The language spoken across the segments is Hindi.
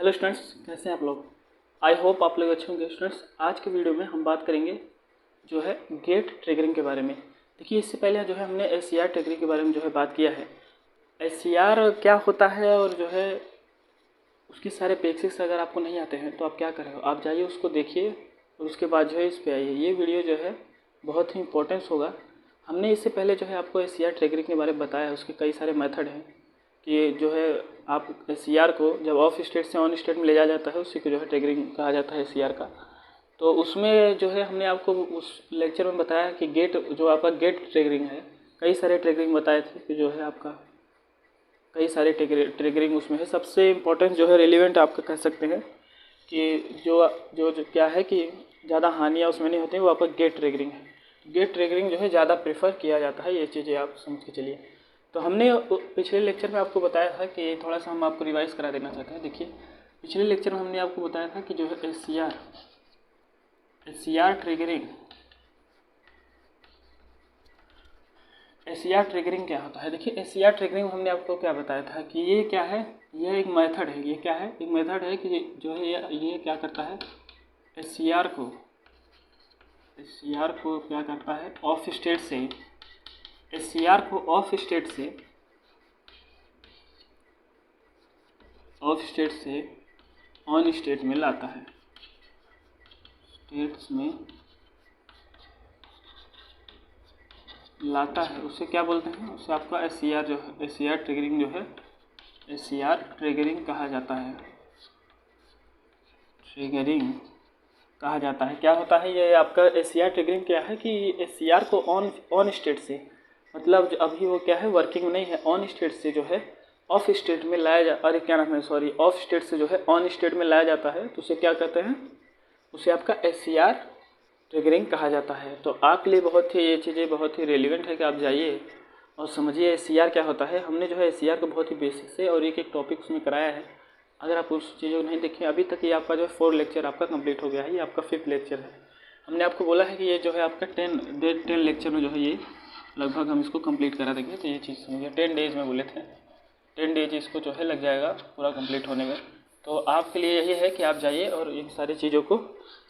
हेलो स्टूडेंट्स, कैसे हैं आप लोग। आई होप आप लोग अच्छे होंगे। स्टूडेंट्स, आज के वीडियो में हम बात करेंगे जो है गेट ट्रिगरिंग के बारे में। देखिए, इससे पहले जो है हमने एससीआर ट्रिगरिंग के बारे में जो है बात किया है। एससीआर क्या होता है और जो है उसके सारे बेसिक्स अगर आपको नहीं आते हैं तो आप क्या करें, आप जाइए उसको देखिए और उसके बाद जो है इस पर आइए। ये वीडियो जो है बहुत ही इंपॉर्टेंस होगा। हमने इससे पहले जो है आपको एससीआर ट्रिगरिंग के बारे में बताया है। उसके कई सारे मेथड हैं कि जो है आप एससीआर को जब ऑफ स्टेट से ऑन स्टेट में ले जाया जाता है उसी को जो है ट्रिगरिंग कहा जाता है एससीआर का। तो उसमें जो है हमने आपको उस लेक्चर में बताया कि गेट जो आपका गेट ट्रिगरिंग है, कई सारे ट्रिगरिंग बताए थे कि जो है आपका कई सारे ट्रिगरिंग उसमें है। सबसे इम्पोर्टेंट जो है रेलिवेंट आपका कह सकते हैं कि जो क्या है कि ज़्यादा हानियाँ उसमें नहीं होती, वो आपका गेट ट्रिगरिंग है। गेट ट्रिगरिंग जो है ज़्यादा प्रेफर किया जाता है। ये चीज़ें आप समझ के चलिए। तो हमने पिछले लेक्चर में आपको बताया था कि थोड़ा सा हम आपको रिवाइज़ करा देना चाहते हैं। देखिए, पिछले लेक्चर में हमने आपको बताया था कि जो है एससीआर ट्रिगरिंग क्या होता है। देखिए, एससीआर ट्रिगरिंग हमने आपको क्या बताया था कि ये क्या है, यह एक मेथड है। ये क्या है, एक मेथड है कि जो है ये क्या करता है, एससीआर को क्या करता है, ऑफ स्टेट से एससीआर को ऑफ स्टेट से ऑन स्टेट में लाता है। स्टेट्स में लाता है, उसे क्या बोलते हैं, उसे आपका एससीआर जो है एससीआर ट्रिगरिंग जो है एससीआर ट्रिगरिंग कहा जाता है। ट्रिगरिंग कहा जाता है। क्या होता है ये आपका एससीआर ट्रिगरिंग क्या है कि एससीआर को ऑन स्टेट से, मतलब अभी वो क्या है वर्किंग में नहीं है, ऑन स्टेट से जो है ऑफ स्टेट में लाया जा अरे क्या नाम है सॉरी ऑफ स्टेट से जो है ऑन स्टेट में लाया जाता है। तो उसे क्या कहते हैं, उसे आपका एससीआर ट्रिगरिंग कहा जाता है। तो आपके लिए बहुत ही ये चीज़ें बहुत ही रेलिवेंट है कि आप जाइए और समझिए एससीआर क्या होता है। हमने जो है एससीआर को बहुत ही बेसिक से और एक टॉपिक उसमें कराया है। अगर आप उस चीज़ों को नहीं देखें, अभी तक ये आपका जो है 4 लेक्चर आपका कंप्लीट हो गया है। ये आपका 5th लेक्चर है। हमने आपको बोला है कि ये जो है आपका 10 लेक्चर में जो है ये लगभग हम इसको कंप्लीट करा देंगे। तो ये चीज़ समझिए, 10 डेज़ में बोले थे, 10 डेज इसको जो है लग जाएगा पूरा कंप्लीट होने में। तो आपके लिए यही है कि आप जाइए और इन सारी चीज़ों को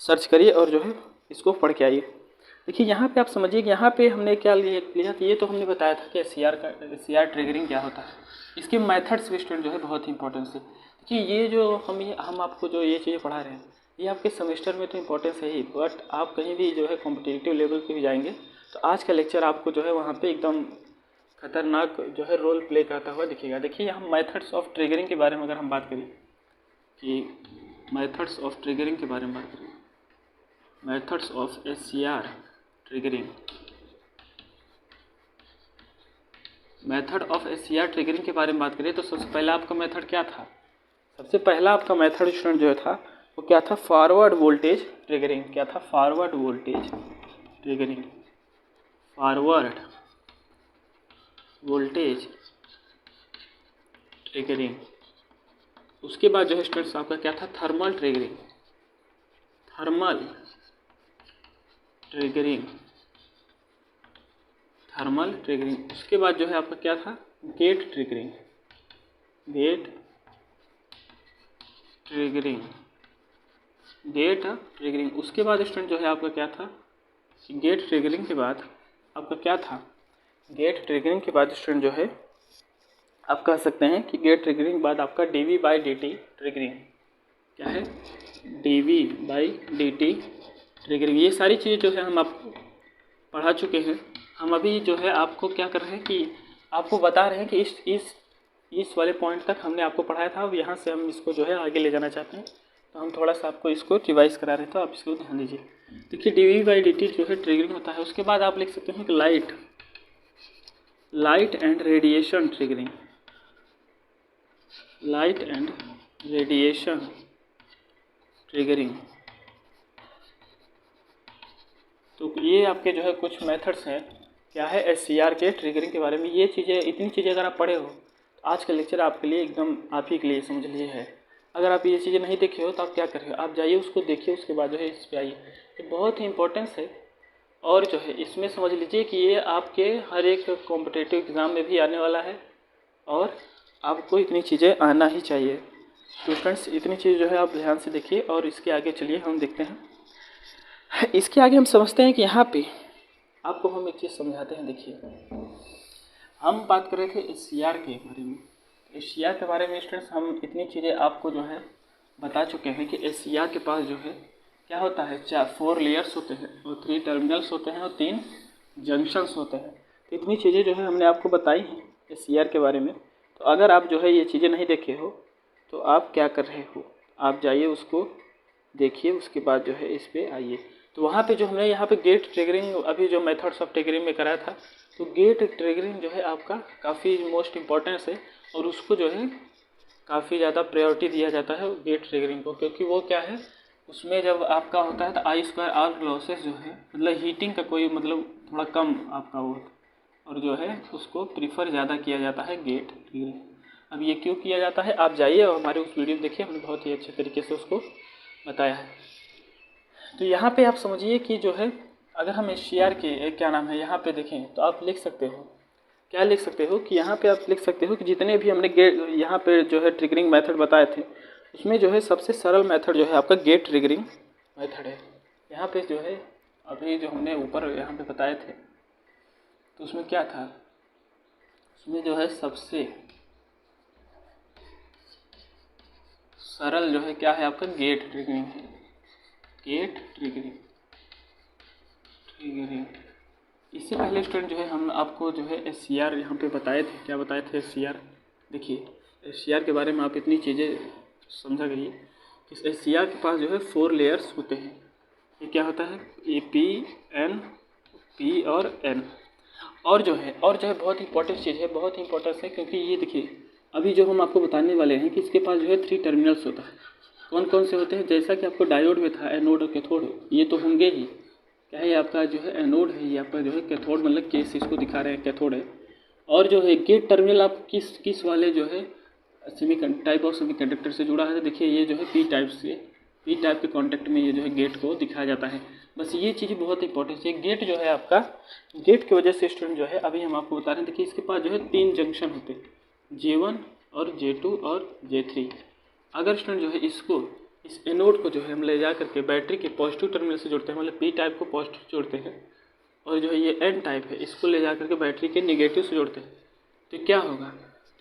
सर्च करिए और जो है इसको पढ़ के आइए। देखिए, यहाँ पे आप समझिए कि यहाँ पे हमने क्या लिया कि ये तो हमने बताया था कि एससीआर ट्रिगरिंग क्या होता है। इसके मेथड्स भी स्टूडेंट जो है बहुत ही इंपॉर्टेंस है। देखिए, ये जो हम आपको जो ये चीज़ें पढ़ा रहे हैं ये आपके सेमेस्टर में तो इंपॉर्टेंस है ही, बट आप कहीं भी जो है कॉम्पिटिटिव लेवल पे भी जाएंगे तो आज का लेक्चर आपको जो है वहाँ पे एकदम खतरनाक जो है रोल प्ले करता हुआ दिखेगा। देखिए, हम मेथड्स ऑफ ट्रिगरिंग के बारे में अगर हम बात करें कि मेथड्स ऑफ ट्रिगरिंग के बारे में बात करें, methods of SCR triggering, method of SCR triggering के बारे में बात करें तो सबसे पहला आपका मेथड क्या था, सबसे पहला आपका मेथड स्टूडेंट जो था वो क्या था, फॉरवर्ड वोल्टेज ट्रिगरिंग। क्या था, forward voltage triggering, forward voltage triggering. उसके बाद जो है स्टूडेंट्स आपका क्या था, thermal triggering, thermal triggering, thermal triggering. उसके बाद जो है आपका क्या था, gate triggering, gate triggering, gate triggering. उसके बाद स्टूडेंट जो है आपका क्या था, गेट ट्रिगरिंग के बाद आपका क्या था, गेट ट्रिगरिंग के बाद स्टूडेंट जो है आप कह सकते हैं कि गेट ट्रिगरिंग के बाद आपका डीवी बाई डी ट्रिगरिंग। क्या है, डीवी बाई डी ट्रिगरिंग। ये सारी चीज़ें जो है हम आपको पढ़ा चुके हैं। हम अभी जो है आपको क्या कर रहे हैं कि आपको बता रहे हैं कि इस वाले पॉइंट तक हमने आपको पढ़ाया था। अब यहाँ से हम इसको जो है आगे ले जाना चाहते हैं, तो हम थोड़ा सा आपको इसको रिवाइज करा रहे थे, तो आप इसको ध्यान दीजिए। देखिए, डीवी बाई डी जो है ट्रिगरिंग होता है। उसके बाद आप लिख सकते हैं कि light and radiation triggering, light and radiation triggering. तो ये आपके जो है कुछ मेथड्स हैं क्या है एससीआर के ट्रिगरिंग के बारे में। ये चीज़ें, इतनी चीज़ें अगर आप पढ़े हो तो आज का लेक्चर आपके लिए एकदम आप ही के लिए समझ लीजिए है। अगर आप ये चीज़ें नहीं देखे हो तो आप क्या करिए, आप जाइए उसको देखिए, उसके बाद जो है इस पर आइए। ये बहुत ही इंपॉर्टेंस है और जो है इसमें समझ लीजिए कि ये आपके हर एक कॉम्पिटिटिव एग्ज़ाम में भी आने वाला है और आपको इतनी चीज़ें आना ही चाहिए। तो फ्रेंड्स इतनी चीज़ जो है आप ध्यान से देखिए और इसके आगे चलिए हम देखते हैं। इसके आगे हम समझते हैं कि यहाँ पे आपको हम एक चीज़ समझाते हैं। देखिए हम बात कर रहे थे एससीआर के बारे में। एससीआर के बारे में स्टूडेंट्स हम इतनी चीज़ें आपको जो है बता चुके हैं कि एससीआर के पास जो है क्या होता है, 4 लेयर्स होते हैं और 3 टर्मिनल्स होते हैं और 3 जंक्शंस होते हैं। तो इतनी चीज़ें जो है हमने आपको बताई हैं एससीआर के बारे में। तो अगर आप जो है ये चीज़ें नहीं देखे हो तो आप क्या कर रहे हो, आप जाइए उसको देखिए, उसके बाद जो है इस पर आइए। तो वहाँ पे जो हमने यहाँ पे गेट ट्रिगरिंग अभी जो मेथड्स ऑफ ट्रिगरिंग में कराया था, तो गेट ट्रिगरिंग जो है आपका काफ़ी मोस्ट इम्पॉर्टेंस है और उसको जो है काफ़ी ज़्यादा प्रायोरिटी दिया जाता है गेट ट्रिगरिंग को, क्योंकि वो क्या है उसमें जब आपका होता है तो I2R लॉसेस जो है मतलब हीटिंग का कोई मतलब थोड़ा कम आपका वो और जो है उसको प्रीफर ज़्यादा किया जाता है गेट ट्रिगरिंग। अब ये क्यों किया जाता है आप जाइए और हमारे उस वीडियो में देखिए, हमने बहुत ही अच्छे तरीके से उसको बताया है। तो यहाँ पे आप समझिए कि जो है अगर हम एससीआर के क्या नाम है यहाँ पे देखें तो आप लिख सकते हो, क्या लिख सकते हो कि यहाँ पे आप लिख सकते हो कि जितने भी हमने गेट यहाँ पे जो है ट्रिगरिंग मेथड बताए थे उसमें जो है सबसे सरल मेथड जो है आपका गेट ट्रिगरिंग मेथड है। यहाँ पे जो है अभी जो हमने ऊपर यहाँ पे बताए थे तो उसमें क्या था, उसमें जो है सबसे सरल जो है क्या है आपका गेट ट्रिगरिंग है। गेट ट्रिगरिंग इससे पहले स्टूडेंट जो है हम आपको जो है एससीआर यहाँ पे बताए थे, क्या बताए थे एससीआर। देखिए एससीआर के बारे में आप इतनी चीज़ें समझा करिए कि एससीआर के पास जो है 4 लेयर्स होते हैं। ये क्या होता है, ए पी एन पी और एन। और जो है बहुत इंपॉर्टेंट चीज़ है, बहुत ही इंपॉर्टेंट है, क्योंकि ये देखिए अभी जो हम आपको बताने वाले हैं कि इसके पास जो है 3 टर्मिनल्स होता है। कौन कौन से होते हैं, जैसा कि आपको डायोड में था एनोड और कैथोड, ये तो होंगे ही। क्या है आपका जो है एनोड है, ये आपका जो है कैथोड मतलब केस इसको दिखा रहे हैं कैथोड है। और जो है गेट टर्मिनल आप किस वाले जो है टाइप ऑफ सेमी कंडक्टर से जुड़ा है। देखिए ये जो है पी टाइप के कॉन्टेक्ट में ये जो है गेट को दिखाया जाता है। बस ये चीज़ बहुत इंपॉर्टेंट है। गेट जो है आपका गेट की वजह से स्टूडेंट जो है अभी हम आपको बता रहे हैं, देखिए इसके पास जो है 3 जंक्शन होते हैं, J1 और J2 और J3। अगर स्टूडेंट जो है इसको इस एनोड को जो है हम ले जा करके बैटरी के पॉजिटिव टर्मिनल से जोड़ते हैं, मतलब पी टाइप को पॉजिटिव जोड़ते हैं, और जो है ये एन टाइप है इसको ले जा करके बैटरी के नेगेटिव से जोड़ते हैं, तो क्या होगा,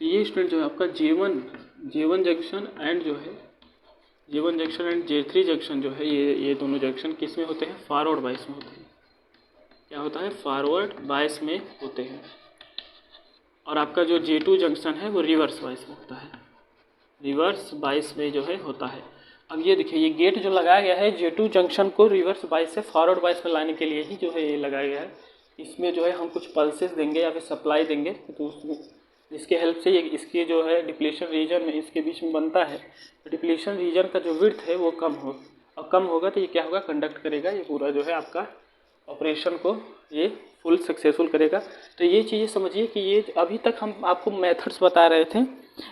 तो ये स्टूडेंट जो है आपका J1 जंक्शन एंड जो है J1 junction and J3 junction जो है ये दोनों जंक्शन किस में होते हैं, फॉरवर्ड बायस में होते हैं। क्या होता है, फॉरवर्ड बायस में होते हैं। और आपका जो J2 जंक्शन है वो रिवर्स बायस में होता है, रिवर्स बायस में जो है होता है। अब ये देखिए ये गेट जो लगाया गया है J2 जंक्शन को रिवर्स बायस से फॉरवर्ड बायस में लाने के लिए ही जो है ये लगाया गया है। इसमें जो है हम कुछ पल्सेस देंगे या फिर सप्लाई देंगे, तो उसमें जिसके हेल्प से ये इसके जो है डिप्लीशन रीजन में इसके बीच में बनता है, तो डिप्लीशन रीजन का जो विड्थ है वो कम हो, और कम होगा तो ये क्या होगा, कंडक्ट करेगा, ये पूरा जो है आपका ऑपरेशन को ये फुल सक्सेसफुल करेगा। तो ये चीज़ें समझिए कि ये अभी तक हम आपको मेथड्स बता रहे थे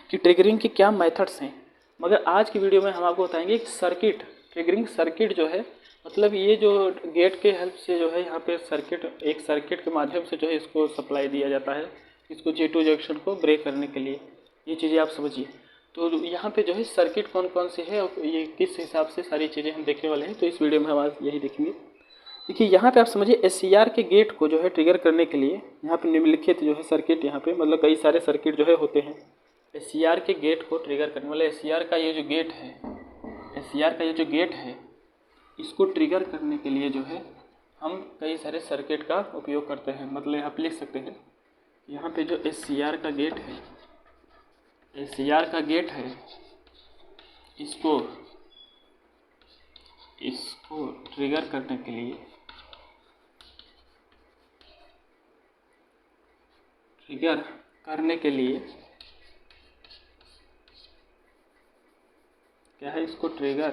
कि ट्रिगरिंग के क्या मेथड्स हैं, मगर आज की वीडियो में हम आपको बताएंगे कि सर्किट, ट्रिगरिंग सर्किट जो है, मतलब ये जो गेट के हेल्प से जो है यहाँ पे एक सर्किट के माध्यम से जो है इसको सप्लाई दिया जाता है, इसको J2 जंक्शन को ब्रेक करने के लिए। ये चीज़ें आप समझिए। तो यहाँ पे जो है सर्किट कौन कौन से है और ये किस हिसाब से सारी चीज़ें हम देखने वाले हैं, तो इस वीडियो में हम आज यही देखेंगे। देखिए यहाँ पे आप समझिए एससीआर के गेट को जो है ट्रिगर करने के लिए यहाँ पे निम्नलिखित जो है सर्किट, यहाँ पे मतलब कई सारे सर्किट जो है होते हैं एससीआर के गेट को ट्रिगर करने वाले। एससीआर का ये जो गेट है, एससीआर का ये जो गेट है, इसको ट्रिगर करने के लिए जो है हम कई सारे सर्किट का उपयोग करते हैं। मतलब आप लिख सकते हैं यहाँ पे जो एससीआर का गेट है, एससीआर का गेट है, इसको ट्रिगर करने के लिए, ट्रिगर करने के लिए क्या है, इसको ट्रिगर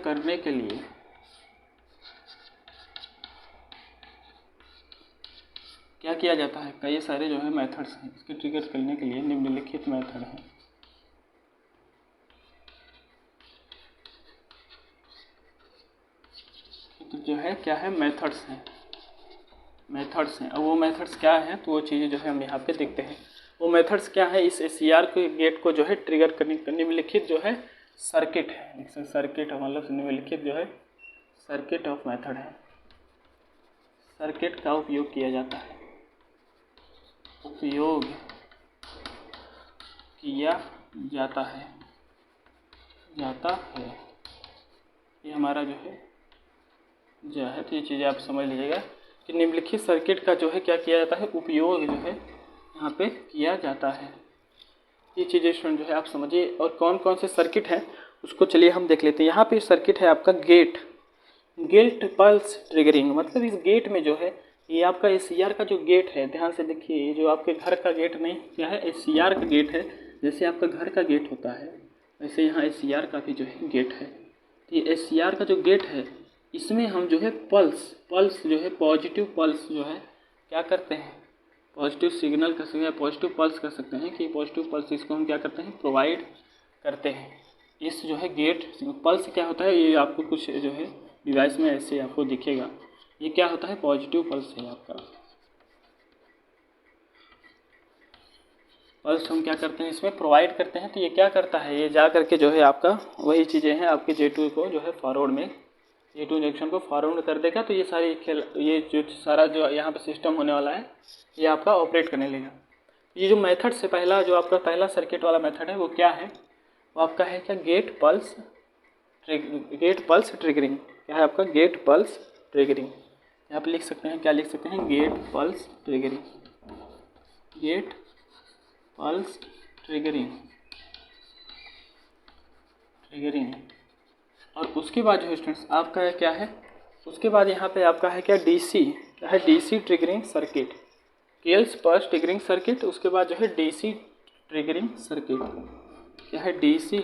करने के लिए क्या किया जाता है, कई सारे जो है मेथड्स हैं इसके ट्रिगर करने के लिए, निम्नलिखित मेथड है। तो जो है क्या है, मेथड्स हैं, मेथड्स हैं। अब वो मेथड्स क्या हैं तो वो चीज़ें जो है हम यहाँ पे देखते हैं। वो मेथड्स क्या है, इस SCR के गेट को जो है ट्रिगर करने निम्नलिखित जो है सर्किट है, सर्किट मतलब निम्नलिखित जो है सर्किट ऑफ मेथड है, सर्किट का उपयोग किया जाता है, उपयोग किया जाता है ये हमारा जो है तो ये चीज़ें आप समझ लीजिएगा कि निम्नलिखित सर्किट का जो है क्या किया जाता है, उपयोग जो है यहाँ पे किया जाता है। ये चीज़ें स्टूडेंट जो है आप समझिए। और कौन कौन से सर्किट हैं उसको चलिए हम देख लेते हैं। यहाँ पे सर्किट है आपका गेट पल्स ट्रिगरिंग, मतलब इस गेट में जो है ये आपका SCR का जो गेट है, ध्यान से देखिए, ये जो आपके घर का गेट नहीं क्या है, SCR का गेट है। जैसे आपका घर का गेट होता है वैसे यहाँ SCR का भी जो है गेट है। तो ये SCR का जो गेट है इसमें हम जो है पल्स जो है पॉजिटिव पल्स जो है क्या करते हैं, पॉजिटिव सिग्नल कर सकते हैं, पॉजिटिव पल्स कर सकते हैं कि पॉजिटिव पल्स इसको हम क्या करते हैं, प्रोवाइड करते हैं। इस जो है गेट पल्स क्या होता है, ये आपको कुछ जो है डिवाइस में ऐसे आपको दिखेगा, ये क्या होता है, पॉजिटिव पल्स है आपका। पल्स हम क्या करते हैं इसमें प्रोवाइड करते हैं। तो ये क्या करता है, ये जा करके जो है आपका वही चीज़ें हैं आपके J2 को जो है फॉरवर्ड में, J2 जंक्शन को फॉरवर्ड कर देगा। तो ये सारी ये जो सारा जो यहाँ पे सिस्टम होने वाला है ये आपका ऑपरेट करने लगेगा। ये जो मेथड से पहला जो आपका पहला सर्किट वाला मेथड है वो क्या है, वो आपका है क्या, गेट पल्स ट्रिगरिंग। क्या है आपका, गेट पल्स ट्रिगरिंग। यहाँ पे लिख सकते हैं, क्या लिख सकते हैं, gate pulse triggering, gate pulse triggering. और उसके बाद जो है स्टूडेंट्स आपका क्या है, उसके बाद यहाँ पे आपका है क्या, क्या है, DC triggering circuit, gates pulse triggering circuit. उसके बाद जो है DC ट्रिगरिंग सर्किट, क्या है, DC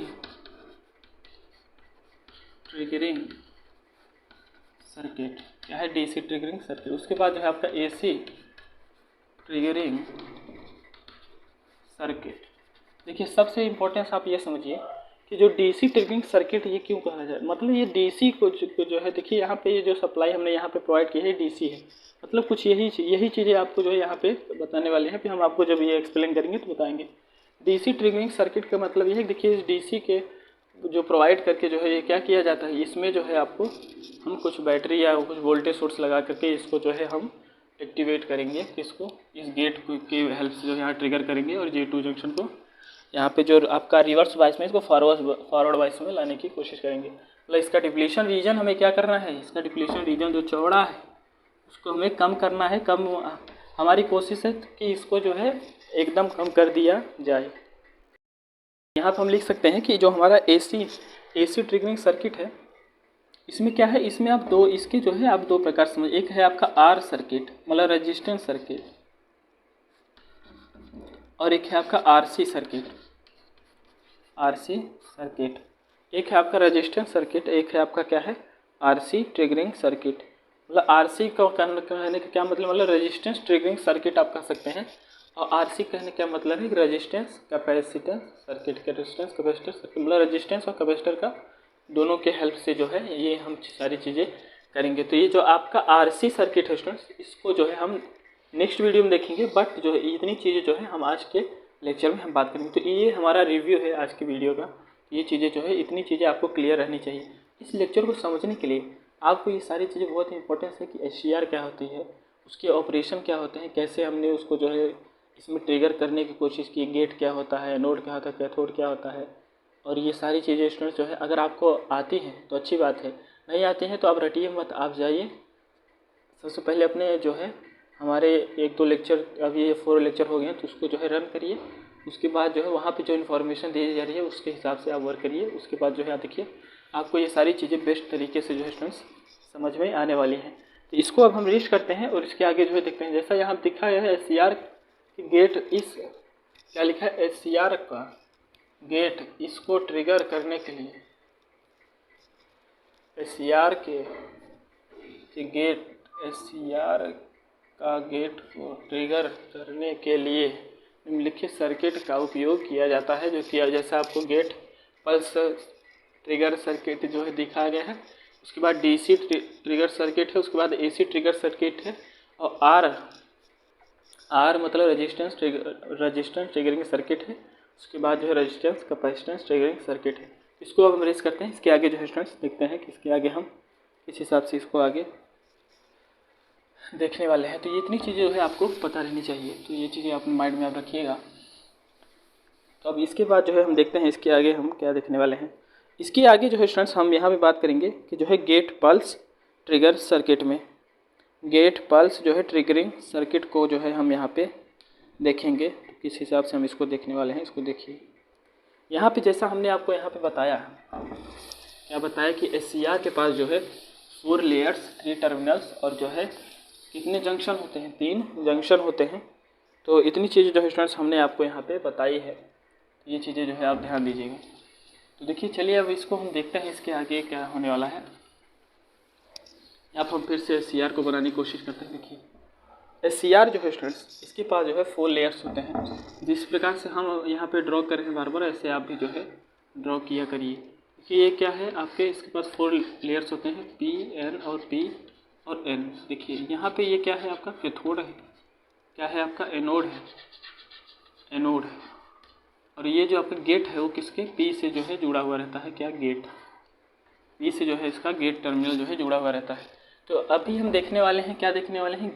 ट्रिगरिंग सर्किट, क्या है, DC ट्रिगरिंग सर्किट। उसके बाद जो है आपका AC ट्रिगरिंग सर्किट। देखिए सबसे इम्पोर्टेंस आप ये समझिए कि जो DC ट्रिगरिंग सर्किट ये क्यों कहा जाए, मतलब ये DC को जो है, देखिए यहाँ पे ये जो सप्लाई हमने यहाँ पे प्रोवाइड की है DC है, मतलब कुछ यही चीज़ें आपको जो है यहाँ पे बताने वाले हैं। फिर हम आपको जब ये एक्सप्लेन करेंगे तो बताएंगे। DC ट्रिगरिंग सर्किट का मतलब ये है, देखिए इस DC के जो प्रोवाइड करके जो है ये क्या किया जाता है, इसमें जो है आपको हम कुछ बैटरी या कुछ वोल्टेज सोर्स लगा करके इसको जो है हम एक्टिवेट करेंगे, किसको, इस गेट की हेल्प से जो यहाँ ट्रिगर करेंगे और J2 जंक्शन को यहाँ पे जो आपका रिवर्स वाइस में इसको फॉरवर्ड वाइस में लाने की कोशिश करेंगे। मतलब इसका डिप्लीशन रीजन हमें क्या करना है, इसका डिप्लीशन रीजन जो चौड़ा है उसको हमें कम करना है। हमारी कोशिश है कि इसको जो है एकदम कम कर दिया जाए। यहाँ पर हम लिख सकते हैं कि जो हमारा AC ट्रिगरिंग सर्किट है इसमें क्या है, इसमें आप इसके जो है आप दो प्रकार समझ, एक है आपका R सर्किट मतलब रेजिस्टेंस सर्किट, और एक है आपका RC सर्किट, एक है आपका रेजिस्टेंस सर्किट, एक है आपका क्या है, RC ट्रिगरिंग सर्किट। मतलब RC का कहने का क्या मतलब रेजिस्टेंस ट्रिगरिंग सर्किट आप कह सकते हैं, और RC कहने का मतलब है रेजिस्टेंस कैपेसिटेंस सर्किट, मतलब रेजिस्टेंस और कैपेसिटर का दोनों के हेल्प से जो है ये हम सारी चीज़ें करेंगे। तो ये जो आपका RC सर्किट है स्टूडेंट्स, इसको जो है हम नेक्स्ट वीडियो में देखेंगे, बट जो है इतनी चीज़ें जो है हम आज के लेक्चर में हम बात करेंगे। तो ये हमारा रिव्यू है आज की वीडियो का। ये चीज़ें जो है इतनी चीज़ें आपको क्लियर रहनी चाहिए। इस लेक्चर को समझने के लिए आपको ये सारी चीज़ें बहुत इंपॉर्टेंस है कि SCR क्या होती है, उसके ऑपरेशन क्या होते हैं, कैसे हमने उसको जो है इसमें ट्रिगर करने की कोशिश की, गेट क्या होता है, नोड क्या होता है, कैथोड क्या होता है, और ये सारी चीज़ें स्टूडेंट्स जो है अगर आपको आती हैं तो अच्छी बात है, नहीं आती हैं तो आप रटिए मत, आप जाइए सबसे पहले अपने जो है हमारे 1-2 लेक्चर, अभी ये 4 लेक्चर हो गए हैं तो उसको जो है रन करिए। उसके बाद जो है वहाँ पे जो इन्फॉर्मेशन दी जा रही है उसके हिसाब से आप वर्क करिए। उसके बाद जो है देखिए आपको ये सारी चीज़ें बेस्ट तरीके से जो है स्टूडेंट्स समझ में आने वाली हैं। तो इसको अब हम रीच करते हैं और इसके आगे जो है देखते हैं। जैसा यहाँ दिखा है SCR की गेट, इस क्या लिखा है, SCR का गेट, इसको ट्रिगर करने के लिए SCR का गेट को ट्रिगर करने के लिए निम्नलिखित सर्किट का उपयोग किया जाता है, जो कि जैसा आपको गेट पल्स ट्रिगर सर्किट जो है दिखाया गया है। उसके बाद DC ट्रिगर सर्किट है, उसके बाद AC ट्रिगर सर्किट है, और आर मतलब रेजिस्टेंस ट्रिगरिंग सर्किट है। उसके बाद जो है रेजिस्टेंस कैपेसिटेंस ट्रिगरिंग सर्किट है। इसको अब हम रेस करते हैं। इसके आगे जो है स्टूडेंट्स देखते हैं कि इसके आगे हम किस हिसाब से इसको आगे देखने वाले हैं। तो ये इतनी चीज़ें जो है आपको पता रहनी चाहिए, तो ये चीज़ें अपने माइंड में आप रखिएगा। तो अब इसके बाद जो है हम देखते हैं इसके आगे हम क्या देखने वाले हैं। इसके आगे जो है स्टूडेंट्स हम यहाँ पे बात करेंगे कि जो है गेट पल्स ट्रिगर सर्किट में गेट पल्स जो है ट्रिगरिंग सर्किट को जो है हम यहाँ पे देखेंगे। तो किस हिसाब से हम इसको देखने वाले हैं, इसको देखिए। यहाँ पे जैसा हमने आपको यहाँ पे बताया, क्या बताया कि SCR के पास जो है 4 लेयर्स 3 टर्मिनल्स और जो है कितने जंक्शन होते हैं, 3 जंक्शन होते हैं। तो इतनी चीज़ें जो है स्टूडेंट्स हमने आपको यहाँ पे बताई है। ये चीज़ें जो है आप ध्यान दीजिएगा। तो देखिए चलिए अब इसको हम देखते हैं इसके आगे क्या होने वाला है। यहाँ पर हम फिर से SCR को बनाने की कोशिश करते हैं। देखिए SCR जो है स्टूडेंट्स इसके पास जो है 4 लेयर्स होते हैं। जिस प्रकार से हम यहाँ पे ड्रॉ कर रहे हैं बार बार, ऐसे आप भी जो है ड्रॉ किया करिए। देखिए ये क्या है आपके, इसके पास 4 लेयर्स होते हैं, P N और P और N। देखिए यहाँ पे ये क्या है आपका कैथोड है, क्या है आपका एनोड है, एनोड है। और ये जो आपका गेट है वो किसके P से जो है जुड़ा हुआ रहता है, क्या गेट P से जो है इसका गेट टर्मिनल जो है जुड़ा हुआ रहता है। तो अभी हम देखने वाले हैं, क्या देखने वाले हैं,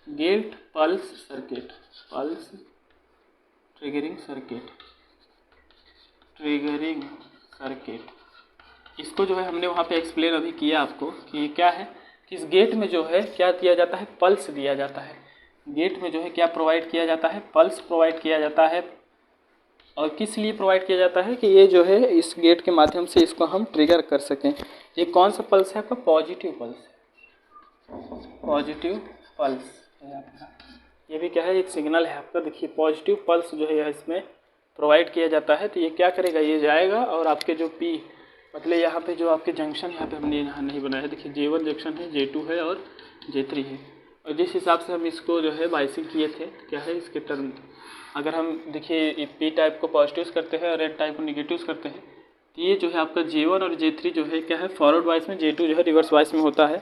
gate pulse circuit, pulse triggering circuit. इसको जो है हमने वहाँ पे एक्सप्लेन अभी किया आपको कि क्या है कि इस गेट में जो है क्या दिया जाता है, पल्स दिया जाता है। गेट में जो है क्या प्रोवाइड किया जाता है, पल्स प्रोवाइड किया जाता है। और किस लिए प्रोवाइड किया जाता है कि ये जो है इस गेट के माध्यम से इसको हम ट्रिगर कर सकें। ये कौन सा पल्स है आपका, पॉजिटिव पल्स है आपका। ये भी क्या है, एक सिग्नल है आपका। देखिए पॉजिटिव पल्स जो है इसमें प्रोवाइड किया जाता है। तो ये क्या करेगा, ये जाएगा और आपके जो P मतलब यहाँ पे जो आपके जंक्शन यहाँ पे हमने यहाँ नहीं बनाया है। देखिए J1 जंक्शन है, J2 है और J3 है। और जिस हिसाब से हम इसको जो है बाइसिंग किए थे, क्या है इसके टर्म, अगर हम देखिए P टाइप को पॉजिटिव करते हैं और N टाइप को निगेटिव करते हैं, तो ये जो है आपका J1 और J3 जो है क्या है फॉरवर्ड वाइस में, J2 जो है रिवर्स वाइस में होता है।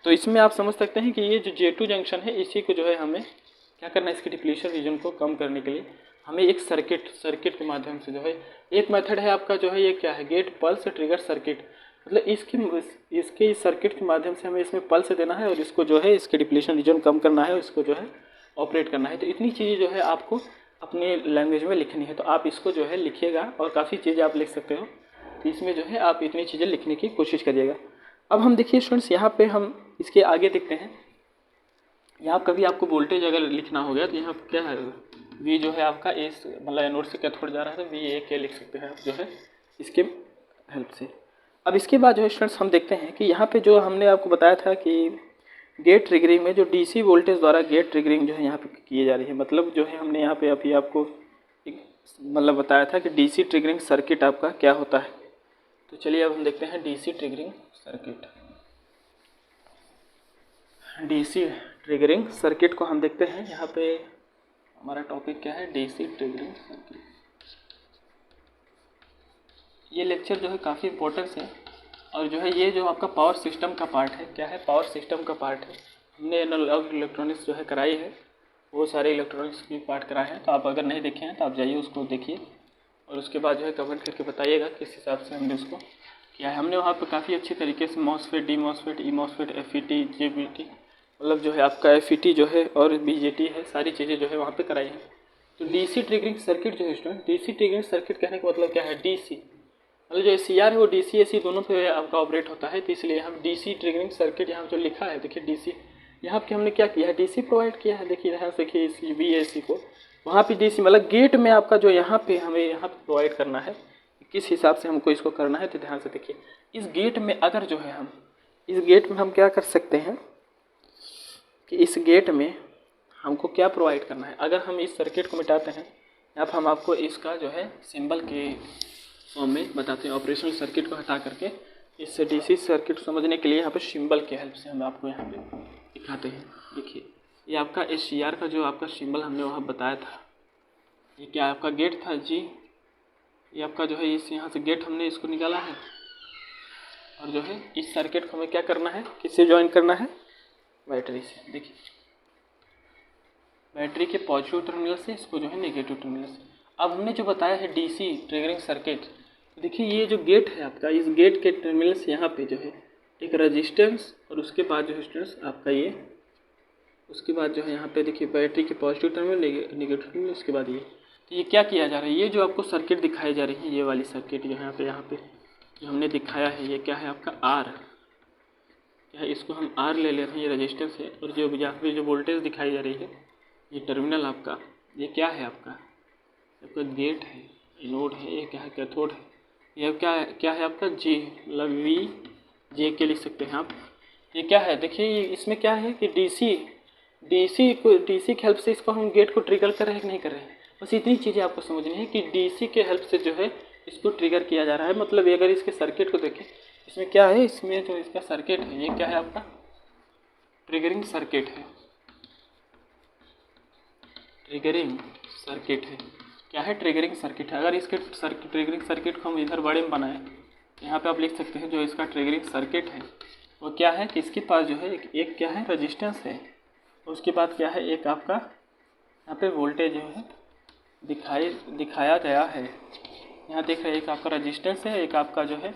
तो इसमें आप समझ सकते हैं कि ये जो J2 जंक्शन है इसी को जो है हमें क्या करना है, इसके डिप्लीशन रीजन को कम करने के लिए हमें एक सर्किट के माध्यम से जो है, एक मेथड है आपका जो है ये क्या है, गेट पल्स ट्रिगर सर्किट। मतलब इसके इस सर्किट के माध्यम से हमें इसमें पल्स देना है और इसको जो है इसके डिप्लीशन रीजन कम करना है और इसको जो है ऑपरेट करना है। तो इतनी चीज़ें जो है आपको अपने लैंग्वेज में लिखनी है। तो आप इसको जो है लिखिएगा और काफ़ी चीज़ें आप लिख सकते हो। तो इसमें जो है आप इतनी चीज़ें लिखने की कोशिश करिएगा। अब हम देखिए स्टूडेंट्स यहाँ पे हम इसके आगे देखते हैं। यहाँ कभी आपको वोल्टेज अगर लिखना हो गया तो यहाँ क्या है, V जो है आपका एस मतलब एनोड से कैथोड जा रहा है, तो VA लिख सकते हैं आप जो है इसके हेल्प से। अब इसके बाद जो है स्टूडेंट्स हम देखते हैं कि यहाँ पे जो हमने आपको बताया था कि गेट ट्रिगरिंग में जो DC वोल्टेज द्वारा गेट ट्रिगरिंग जो है यहाँ पे की जा रही है। मतलब जो है हमने यहाँ पे अभी आपको एक मतलब बताया था कि DC ट्रिगरिंग सर्किट आपका क्या होता है। तो चलिए अब हम देखते हैं DC triggering circuit. DC triggering circuit को हम देखते हैं। यहाँ पे हमारा टॉपिक क्या है, DC ट्रिगरिंग सर्किट। ये लेक्चर जो है काफ़ी इम्पोर्टेंस है और जो है ये जो आपका पावर सिस्टम का पार्ट है, क्या है पावर सिस्टम का पार्ट है। हमने एनालॉग इलेक्ट्रॉनिक्स जो है कराई है, वो सारे इलेक्ट्रॉनिक्स की पार्ट कराए हैं। तो आप अगर नहीं देखे हैं तो आप जाइए उसको देखिए और उसके बाद जो है कमेंट करके बताइएगा किस हिसाब से हमने उसको किया है। हमने वहाँ पर काफ़ी अच्छे तरीके से मॉसफेट, डी मॉसफेट, ई मॉसफेट, FET, JBT मतलब जो है आपका FET जो है और BJT है, सारी चीज़ें जो है वहाँ पे कराई है। तो DC ट्रिगरिंग सर्किट जो है स्टूडेंट, DC ट्रिगरिंग सर्किट कहने का मतलब क्या है, DC मतलब जो SCR है वो DC AC दोनों पे आपका ऑपरेट होता है। तो इसलिए हम DC ट्रिगरिंग सर्किट यहाँ जो लिखा है, देखिए DC यहाँ पे हमने क्या किया है, DC प्रोवाइड किया है। देखिए यहाँ से देखिए इस VAC को वहाँ पे DC मतलब गेट में आपका जो यहाँ पे हमें यहाँ पे प्रोवाइड करना है, किस हिसाब से हमको इसको करना है। तो ध्यान से देखिए इस गेट में अगर जो है हम इस गेट में हम क्या कर सकते हैं कि इस गेट में हमको क्या प्रोवाइड करना है। अगर हम इस सर्किट को मिटाते हैं, यहाँ पर हम आपको इसका जो है सिंबल के फॉर्म में बताते हैं। ऑपरेशनल सर्किट को हटा करके इस DC सर्किट समझने के लिए यहाँ पे सिंबल के हेल्प से हम आपको यहाँ पे दिखाते हैं। देखिए ये आपका SCR का जो आपका सिंबल हमने वहाँ बताया था, ये क्या आपका गेट था जी। ये आपका जो है इस यहाँ से गेट हमने इसको निकाला है और जो है इस सर्किट को हमें क्या करना है, किससे ज्वाइन करना है, बैटरी से। देखिए बैटरी के पॉजिटिव टर्मिनल से, इसको जो है नेगेटिव टर्मिनल से। अब हमने जो बताया है डीसी ट्रिगरिंग सर्किट, देखिए ये जो गेट है आपका, इस गेट के टर्मिनल से यहाँ पे जो है एक रेजिस्टेंस और उसके बाद जो है स्टूडेंट्स आपका ये, उसके बाद जो है यहाँ पे देखिए बैटरी के पॉजिटिव टर्मिनल नेगेटिव टर्मिनल, उसके बाद ये। तो ये क्या किया जा रहा है, ये जो आपको सर्किट दिखाई जा रही है, ये वाली सर्किट यहाँ पे जो हमने दिखाया है, ये क्या है आपका आर, क्या है, इसको हम आर ले लेते हैं, ये रजिस्टेंस है। और जो यहाँ पे जो वोल्टेज दिखाई जा रही है, ये टर्मिनल आपका, ये क्या है आपका गेट है, एनोड है, ये क्या है कैथोड है, ये क्या है आपका जे, मतलब वी जे के लिख सकते हैं आप। ये क्या है, देखिए इसमें क्या है कि डीसी की हेल्प से इसको हम गेट को ट्रिगर कर रहे हैं कि नहीं कर रहे हैं। बस इतनी चीज़ें आपको समझनी है कि डीसी के हेल्प से जो है इसको ट्रिगर किया जा रहा है। मतलब अगर इसके सर्किट को देखें, इसमें क्या है, इसमें जो इसका सर्किट है, ये क्या है आपका ट्रिगरिंग सर्किट है, ट्रिगरिंग सर्किट है, क्या है ट्रिगरिंग सर्किट है। अगर इसके ट्रिगरिंग सर्किट को हम इधर बड़े में बनाएं, यहाँ पे आप लिख सकते हैं जो इसका ट्रिगरिंग सर्किट है वो क्या है कि इसके पास जो है एक क्या है रेजिस्टेंस है, उसके बाद क्या है एक आपका यहाँ पे वोल्टेज जो है दिखाया गया है, यहाँ देख रहे हैं, एक आपका रेजिस्टेंस है, एक आपका जो है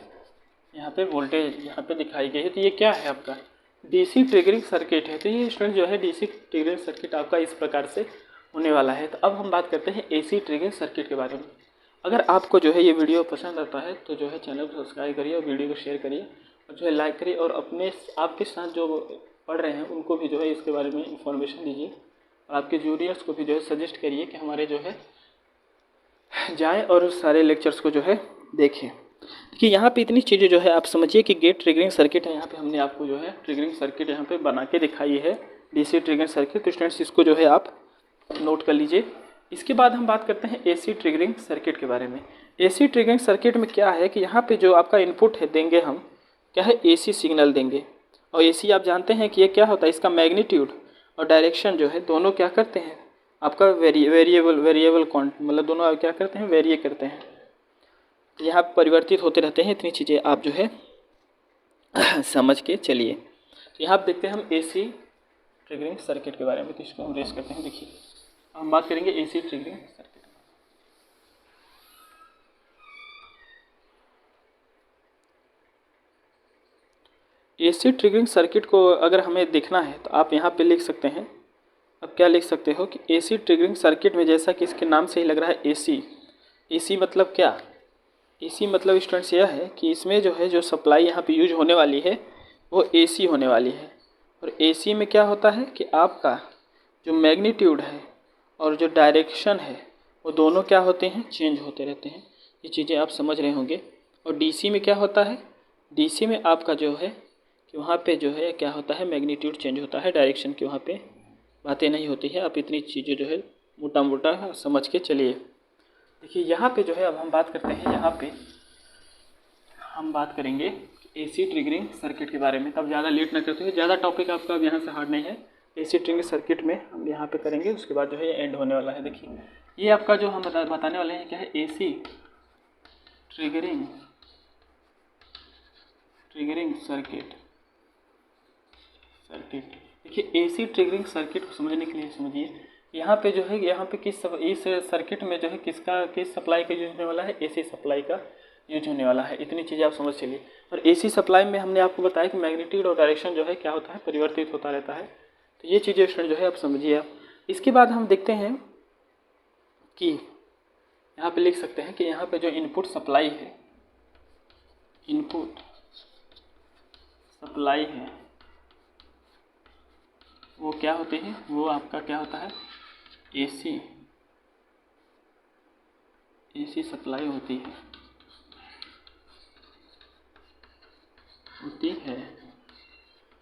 यहाँ पे वोल्टेज यहाँ पे दिखाई गई है। तो ये क्या है आपका डीसी ट्रिगरिंग सर्किट है। तो ये स्टूडेंट जो है डीसी ट्रिगरिंग सर्किट आपका इस प्रकार से होने वाला है। तो अब हम बात करते हैं एसी ट्रिगरिंग सर्किट के बारे में। अगर आपको जो है ये वीडियो पसंद आता है तो जो है चैनल को सब्सक्राइब करिए और वीडियो को शेयर करिए और जो है लाइक करिए, और अपने आपके साथ जो पढ़ रहे हैं उनको भी जो है इसके बारे में इंफॉर्मेशन दीजिए, और आपके जूनियर्स को भी जो है सजेस्ट करिए कि हमारे जो है जाएं और उस सारे लेक्चर्स को जो है देखें। कि यहाँ पे इतनी चीज़ें जो है आप समझिए कि गेट ट्रिगरिंग सर्किट है, यहाँ पे हमने आपको जो है ट्रिगरिंग सर्किट यहाँ पे बना के दिखाई है, डीसी ट्रिगरिंग सर्किट। तो स्टूडेंट्स इसको जो है आप नोट कर लीजिए। इसके बाद हम बात करते हैं एसी ट्रिगरिंग सर्किट के बारे में। एसी ट्रिगरिंग सर्किट में क्या है कि यहाँ पे जो आपका इनपुट है देंगे हम, क्या है एसी सिग्नल देंगे, और एसी आप जानते हैं कि ये क्या होता है, इसका मैग्नीट्यूड और डायरेक्शन जो है दोनों क्या करते हैं आपका वेरिएबल मतलब दोनों क्या करते हैं वेरिए करते हैं, तो यहाँ परिवर्तित होते रहते हैं। इतनी चीज़ें आप जो है समझ के चलिए। तो यहाँ देखते हैं हम एसी ट्रिगरिंग सर्किट के बारे में, तो इसको हम रेस करते हैं। देखिए हम बात करेंगे AC triggering circuit. AC triggering circuit को अगर हमें देखना है तो आप यहाँ पे लिख सकते हैं, अब क्या लिख सकते हो कि एसी ट्रिगरिंग सर्किट में, जैसा कि इसके नाम से ही लग रहा है एसी, एसी मतलब क्या, एसी मतलब स्टूडेंट्स यह है कि इसमें जो है जो सप्लाई यहाँ पे यूज होने वाली है वो एसी होने वाली है। और एसी में क्या होता है कि आपका जो मैग्नीट्यूड है और जो डायरेक्शन है वो दोनों क्या होते हैं चेंज होते रहते हैं। ये चीज़ें आप समझ रहे होंगे। और डीसी में क्या होता है, डीसी में आपका जो है कि वहाँ पे जो है क्या होता है मैग्नीट्यूड चेंज होता है, डायरेक्शन की वहाँ पे बातें नहीं होती है। आप इतनी चीज़ें जो है मोटा मोटा समझ के चलिए। देखिए यहाँ पे जो है अब हम बात करते हैं, यहाँ पे हम बात करेंगे एसी ट्रिगरिंग सर्किट के बारे में। तब ज़्यादा लेट ना करते हुए, ज़्यादा टॉपिक आपका अब यहाँ से हार्ड नहीं है। एसी ट्रिगरिंग सर्किट में हम यहाँ पे करेंगे, उसके बाद जो है एंड होने वाला है। देखिए ये आपका जो हम बताने वाले हैं क्या है एसी ट्रिगरिंग सर्किट। देखिए एसी ट्रिगरिंग सर्किट को समझने के लिए समझिए, यहाँ पे जो है यहाँ पे इस सर्किट में जो है किस सप्लाई का यूज होने वाला है, एसी सप्लाई का यूज होने वाला है। इतनी चीज़ें आप समझ चलिए। और एसी सप्लाई में हमने आपको बताया कि मैग्नीट्यूड और डायरेक्शन जो है क्या होता है परिवर्तित होता रहता है। तो ये चीज़ें स्टूडेंट जो है आप समझिए आप। इसके बाद हम देखते हैं कि यहाँ पे लिख सकते हैं कि यहाँ पे जो इनपुट सप्लाई है, इनपुट सप्लाई है वो क्या होते हैं, वो आपका क्या होता है एसी सप्लाई होती है।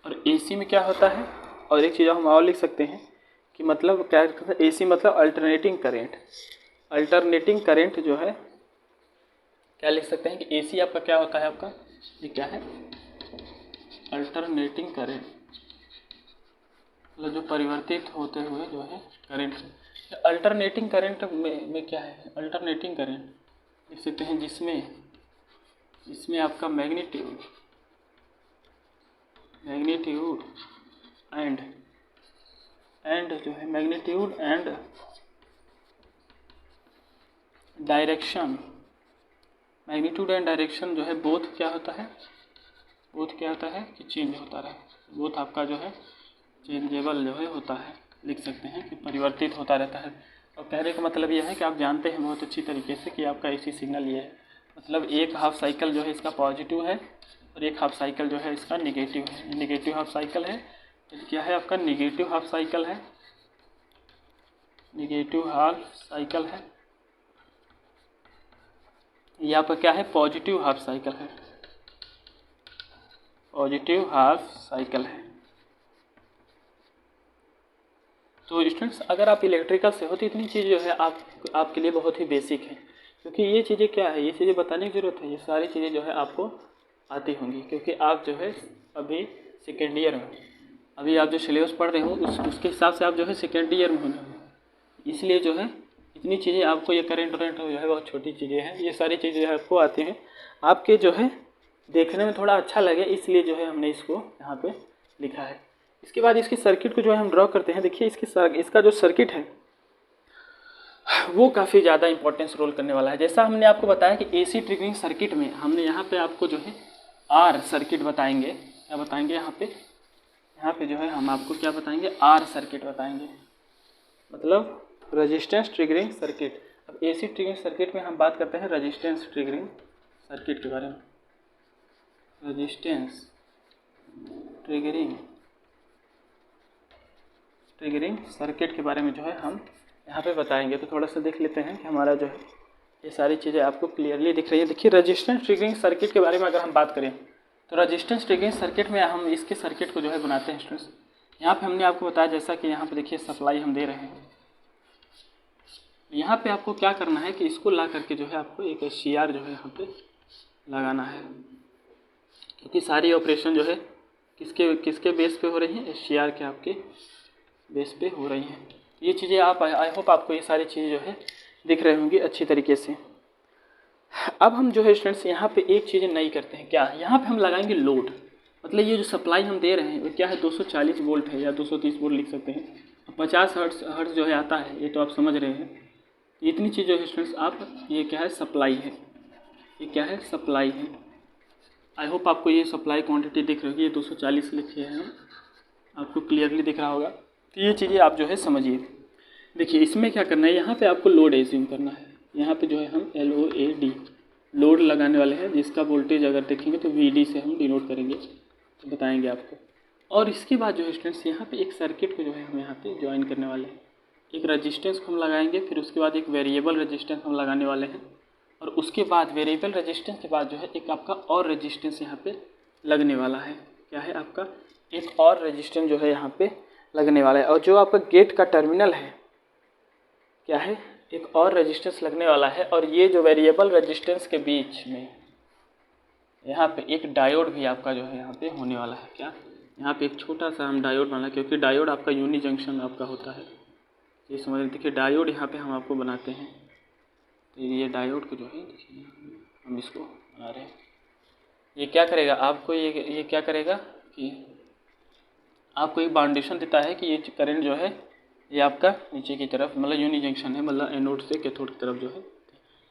और एसी में क्या होता है, और एक चीज़ हम और लिख सकते हैं कि मतलब क्या है एसी मतलब अल्टरनेटिंग करेंट जो है क्या लिख सकते हैं कि एसी आपका क्या होता है, आपका ये क्या है अल्टरनेटिंग करेंट, मतलब जो परिवर्तित होते हुए जो है करंट। अल्टरनेटिंग करंट में क्या है, अल्टरनेटिंग करंट लिख सकते हैं जिसमें आपका मैग्नीट्यूड एंड जो है magnitude and direction, magnitude and direction जो है बोथ क्या होता है, कि चेंज होता रहे, बोथ आपका जो है चेंजेबल जो है होता है, लिख सकते हैं कि परिवर्तित होता रहता है। और कहने का मतलब यह है कि आप जानते हैं बहुत अच्छी तरीके से कि आपका AC सिग्नल ये है, मतलब एक हाफ साइकिल जो है इसका पॉजिटिव है और एक हाफ साइकिल जो है इसका निगेटिव है। निगेटिव हाफ साइकिल है, क्या है आपका निगेटिव हाफ साइकिल है, निगेटिव हाफ साइकिल है। यहाँ पर क्या है पॉजिटिव हाफ साइकिल है, पॉजिटिव हाफ साइकिल है। तो स्टूडेंट्स अगर आप इलेक्ट्रिकल से हो तो इतनी चीज़ जो है आपके लिए बहुत ही बेसिक है, क्योंकि ये चीज़ें क्या है, ये चीज़ें बताने की ज़रूरत है, ये सारी चीज़ें जो है आपको आती होंगी, क्योंकि आप जो है अभी सेकेंड ईयर में, अभी आप जो सिलेबस पढ़ रहे हो उसके हिसाब से आप जो है सेकेंड ईयर में होने हो, इसलिए जो है इतनी चीज़ें आपको, ये करेंट जो है बहुत छोटी चीज़ें हैं, ये सारी चीज़ें जो है आपको आती हैं, आपके जो है देखने में थोड़ा अच्छा लगे इसलिए जो है हमने इसको यहाँ पे लिखा है। इसके बाद इसकी सर्किट को जो है हम ड्रॉ करते हैं। देखिए इसका जो सर्किट है वो काफ़ी ज़्यादा इंपॉर्टेंस रोल करने वाला है। जैसा हमने आपको बताया कि AC ट्रिगरिंग सर्किट में हमने यहाँ पे आपको जो है R सर्किट बताएंगे, क्या बताएंगे यहाँ पे जो है हम आपको क्या बताएंगे, R सर्किट बताएंगे, मतलब रेजिस्टेंस ट्रिगरिंग सर्किट। अब AC ट्रिगरिंग सर्किट में हम बात करते हैं रेजिस्टेंस ट्रिगरिंग सर्किट के बारे में, रेजिस्टेंस ट्रिगरिंग सर्किट के बारे में जो है हम यहाँ पे बताएंगे। तो थोड़ा सा देख लेते हैं कि हमारा जो है ये सारी चीज़ें आपको क्लियरली दिख रही है। देखिए रेजिस्टेंस ट्रिगरिंग सर्किट के बारे में अगर हम बात करें तो रेजिस्टेंस ट्रिगरिंग सर्किट में हम इसके सर्किट को जो है बनाते हैं स्टूडेंट्स। यहाँ पे हमने आपको बताया जैसा कि यहाँ पे देखिए सप्लाई हम दे रहे हैं, यहाँ पे आपको क्या करना है कि इसको ला करके जो है आपको एक SCR जो है यहाँ पे लगाना है, क्योंकि सारी ऑपरेशन जो है किसके बेस पे हो रही है, SCR के आपके बेस पे हो रही हैं। ये चीज़ें आप आई होप आपको ये सारी चीज़ें जो है दिख रही होंगी अच्छी तरीके से। अब हम जो है स्टूडेंट्स यहाँ पे एक चीज़ें नई करते हैं, क्या यहाँ पे हम लगाएंगे लोड, मतलब ये जो सप्लाई हम दे रहे हैं वो क्या है 240 वोल्ट है या 230 वोल्ट लिख सकते हैं, 50 हर्ट्ज जो है आता है, ये तो आप समझ रहे हैं। इतनी चीज़ जो है स्टूडेंट्स आप, ये क्या है सप्लाई है, ये क्या है सप्लाई है। आई होप आपको ये सप्लाई क्वांटिटी दिख रही होगी, ये 240 लिखे हैं हम, आपको क्लियरली दिख रहा होगा। तो ये चीज़ें आप जो है समझिए। देखिए इसमें क्या करना है, यहाँ पे आपको लोड एज्यूम करना है, यहाँ पे जो है हम LOAD लोड लगाने वाले हैं, जिसका वोल्टेज अगर देखेंगे तो VD से हम डिनोट करेंगे, तो बताएंगे आपको। और इसके बाद जो है स्टूडेंट्स यहाँ पे एक सर्किट को जो है हम यहाँ पे ज्वाइन करने वाले हैं, एक रजिस्टेंस को हम लगाएंगे, फिर उसके बाद एक वेरिएबल रजिस्टेंस हम लगाने वाले हैं, और उसके बाद वेरिएबल रजिस्टेंस के बाद जो है एक आपका और रजिस्टेंस यहाँ पे लगने वाला है। क्या है आपका एक और रजिस्टेंस जो है यहाँ पे लगने वाला है, और जो आपका गेट का टर्मिनल है क्या है एक और रेजिस्टेंस लगने वाला है। और ये जो वेरिएबल रेजिस्टेंस के बीच में यहाँ पे एक डायोड भी आपका जो है यहाँ पे होने वाला है। क्या यहाँ पे एक छोटा सा हम डायोड बना, क्योंकि डायोड आपका यूनि जंक्शन आपका होता है, ये समझ लीजिए। देखिए डायोड यहाँ पे हम आपको बनाते हैं, तो ये डायोड को जो है देखिए हम इसको बना रहे हैं। ये क्या करेगा आपको, ये क्या करेगा कि आपको एक बाउंडेशन देता है कि ये करंट जो है ये आपका नीचे की तरफ, मतलब यूनि जंक्शन है, मतलब एनोड से कैथोड की तरफ जो है।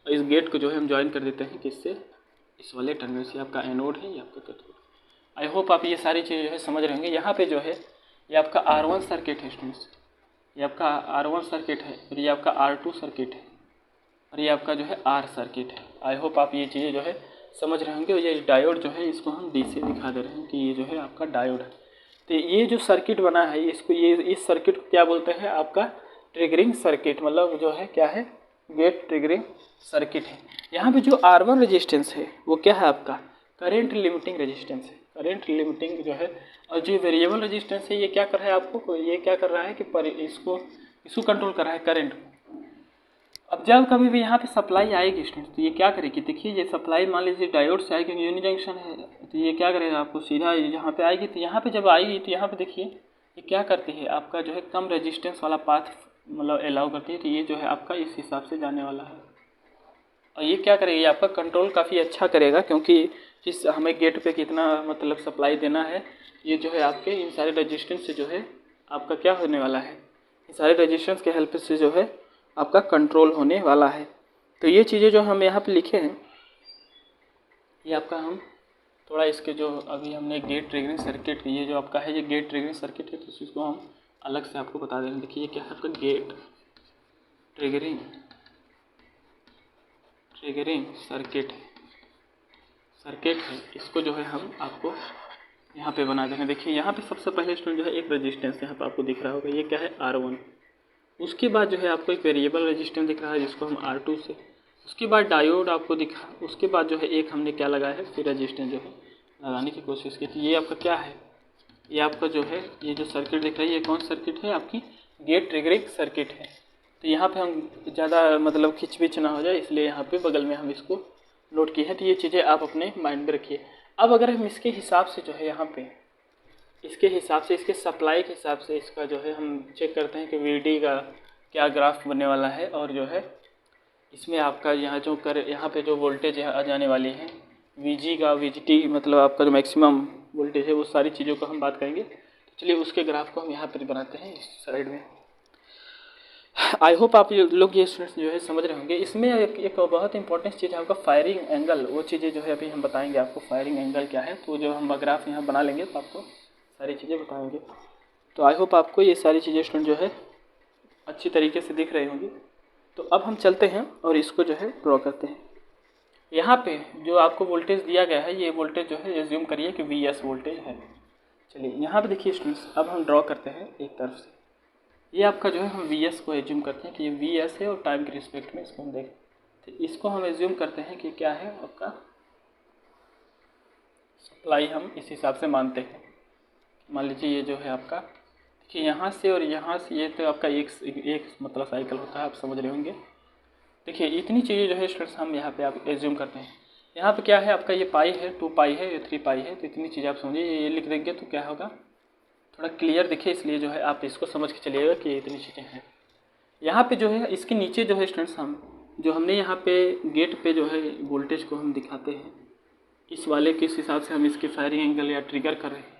और इस गेट को जो है हम ज्वाइन कर देते हैं किससे, इस वाले टर्मिनल से, आपका एनोड है ये आपका कैथोड। आई होप आप ये सारी चीज़ें जो है समझ रहे होंगे। यहाँ पे जो है ये आपका R1 सर्किट है स्टूडेंट्स, ये आपका R1 सर्किट है, और ये आपका R2 सर्किट है, और ये आपका जो है R सर्किट है। आई होप आप ये चीज़ें जो है समझ रहे होंगे। और ये डायोड जो है इसको हम D से दिखा दे रहे हैं कि ये जो है आपका डायोड है। तो ये जो सर्किट बना है इसको, ये इस सर्किट को क्या बोलते हैं, आपका ट्रिगरिंग सर्किट, मतलब जो है क्या है गेट ट्रिगरिंग सर्किट है। यहाँ पे जो R1 रेजिस्टेंस है वो क्या है आपका करंट लिमिटिंग रेजिस्टेंस है, करंट लिमिटिंग जो है। और जो वेरिएबल रेजिस्टेंस है ये क्या कर रहा है आपको, ये क्या कर रहा है कि इसको कंट्रोल कर रहा है करंट। अब जब कभी भी यहाँ पे सप्लाई आएगी स्टूडेंट्स, तो ये क्या करेगी, देखिए ये सप्लाई मान लीजिए डायोड से आएगी, यूनि जंक्शन है, तो ये क्या करेगा आपको सीधा यहाँ पे आएगी। तो यहाँ पे जब आएगी तो यहाँ पे देखिए ये क्या करती है, आपका जो है कम रेजिस्टेंस वाला पाथ मतलब अलाउ करती है। तो ये जो है आपका इस हिसाब से जाने वाला है, और ये क्या करेगी आपका कंट्रोल काफ़ी अच्छा करेगा, क्योंकि किस हमें गेट पे कितना मतलब सप्लाई देना है, ये जो है आपके इन सारे रजिस्टेंस से जो है आपका क्या होने वाला है, इन सारे रजिस्टेंस के हेल्प से जो है आपका कंट्रोल होने वाला है। तो ये चीज़ें जो हम यहाँ पे लिखे हैं, ये आपका हम थोड़ा इसके जो अभी हमने गेट ट्रिगरिंग सर्किट, ये जो आपका है ये गेट ट्रिगरिंग सर्किट है, तो इसको हम अलग से आपको बता देंगे। देखिए ये क्या है आपका गेट ट्रिगरिंग सर्किट है। इसको जो है हम आपको यहाँ पे बना देंगे। देखिए यहाँ पे सबसे पहले स्टूडेंट जो है एक रेजिस्टेंस यहाँ पे आपको दिख रहा होगा, ये क्या है R1। उसके बाद जो है आपको एक वेरिएबल रेजिस्टेंस दिख रहा है जिसको हम R2 से, उसके बाद डायोड आपको दिखा, उसके बाद जो है एक हमने क्या लगाया है फिर रेजिस्टेंस जो है लगाने की कोशिश की थी। ये आपका क्या है, ये आपका जो है ये जो सर्किट दिख रही है ये कौन सर्किट है, आपकी गेट ट्रिगरिंग सर्किट है। तो यहाँ पे हम ज़्यादा मतलब खिंच ना हो जाए इसलिए यहाँ पे बगल में हम इसको नोट किए हैं। तो ये चीज़ें आप अपने माइंड में रखिए। अब अगर हम इसके हिसाब से जो है यहाँ पे इसके हिसाब से, इसके सप्लाई के हिसाब से इसका जो है हम चेक करते हैं कि VD का क्या ग्राफ बनने वाला है, और जो है इसमें आपका यहाँ पे जो वोल्टेज आ जाने वाली है VG का, VGT मतलब आपका जो मैक्सिमम वोल्टेज है, वो सारी चीज़ों को हम बात करेंगे। तो चलिए उसके ग्राफ को हम यहाँ पर बनाते हैं इस साइड में। आई होप आप लोग ये स्टूडेंट्स जो है समझ रहे होंगे। इसमें एक बहुत इंपॉर्टेंट चीज़ है आपका फायरिंग एंगल, वो चीज़ें जो है अभी हम बताएंगे आपको फायरिंग एंगल क्या है। तो जो हम ग्राफ यहाँ बना लेंगे तो आपको सारी चीज़ें बताएंगे। तो आई होप आपको ये सारी चीज़ें स्टूडेंट जो है अच्छी तरीके से दिख रही होंगी। तो अब हम चलते हैं और इसको जो है ड्रॉ करते हैं। यहाँ पे जो आपको वोल्टेज दिया गया है, ये वोल्टेज जो है एज्यूम करिए कि VS वोल्टेज है। चलिए यहाँ पे देखिए स्टूडेंट्स, अब हम ड्रॉ करते हैं एक तरफ से। ये आपका जो है हम VS को एज्यूम करते हैं कि ये VS है और टाइम के रिस्पेक्ट में इसको हम देखें तो इसको हम एज्यूम करते हैं कि क्या है आपका सप्लाई, हम इस हिसाब से मानते हैं। मान लीजिए ये जो है आपका देखिए यहाँ से और यहाँ से, ये तो आपका एक मतलब साइकिल होता है, आप समझ रहे होंगे। देखिए इतनी चीज़ें जो है स्टूडेंट्स हम यहाँ पे आप एज्यूम करते हैं। यहाँ पे क्या है आपका, ये पाई है, 2 पाई है, ये 3 पाई है। तो इतनी चीज़ें आप समझिए, ये लिख देंगे तो क्या होगा थोड़ा क्लियर दिखे, इसलिए जो है आप इसको समझ के चलिएगा कि इतनी चीज़ें हैं। यहाँ पे जो है इसके नीचे जो है स्टूडेंट्स हम जो हमने यहाँ पे गेट पे जो है वोल्टेज को हम दिखाते हैं, इस वाले किस हिसाब से हम इसके फायरिंग एंगल या ट्रिगर कर रहे हैं,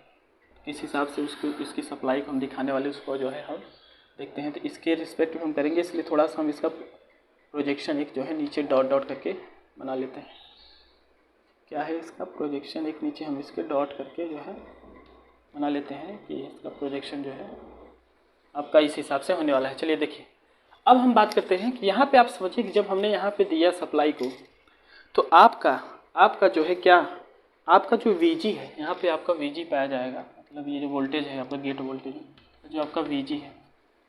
इस हिसाब से उसको इसकी सप्लाई को हम दिखाने वाले उसको जो है हम देखते हैं। तो इसके रिस्पेक्ट में हम करेंगे, इसलिए थोड़ा सा हम इसका प्रोजेक्शन एक जो है नीचे डॉट डॉट करके बना लेते हैं। क्या है इसका प्रोजेक्शन, एक नीचे हम इसके डॉट करके जो है बना लेते हैं कि इसका प्रोजेक्शन जो है आपका इस हिसाब से होने वाला है। चलिए देखिए अब हम बात करते हैं कि यहाँ पे आप समझिए कि जब हमने यहाँ पे दिया सप्लाई को, तो आपका जो है क्या, आपका जो VG है यहाँ पे आपका VG पाया जाएगा। मतलब ये जो वोल्टेज है आपका गेट वोल्टेज जो आपका VG है,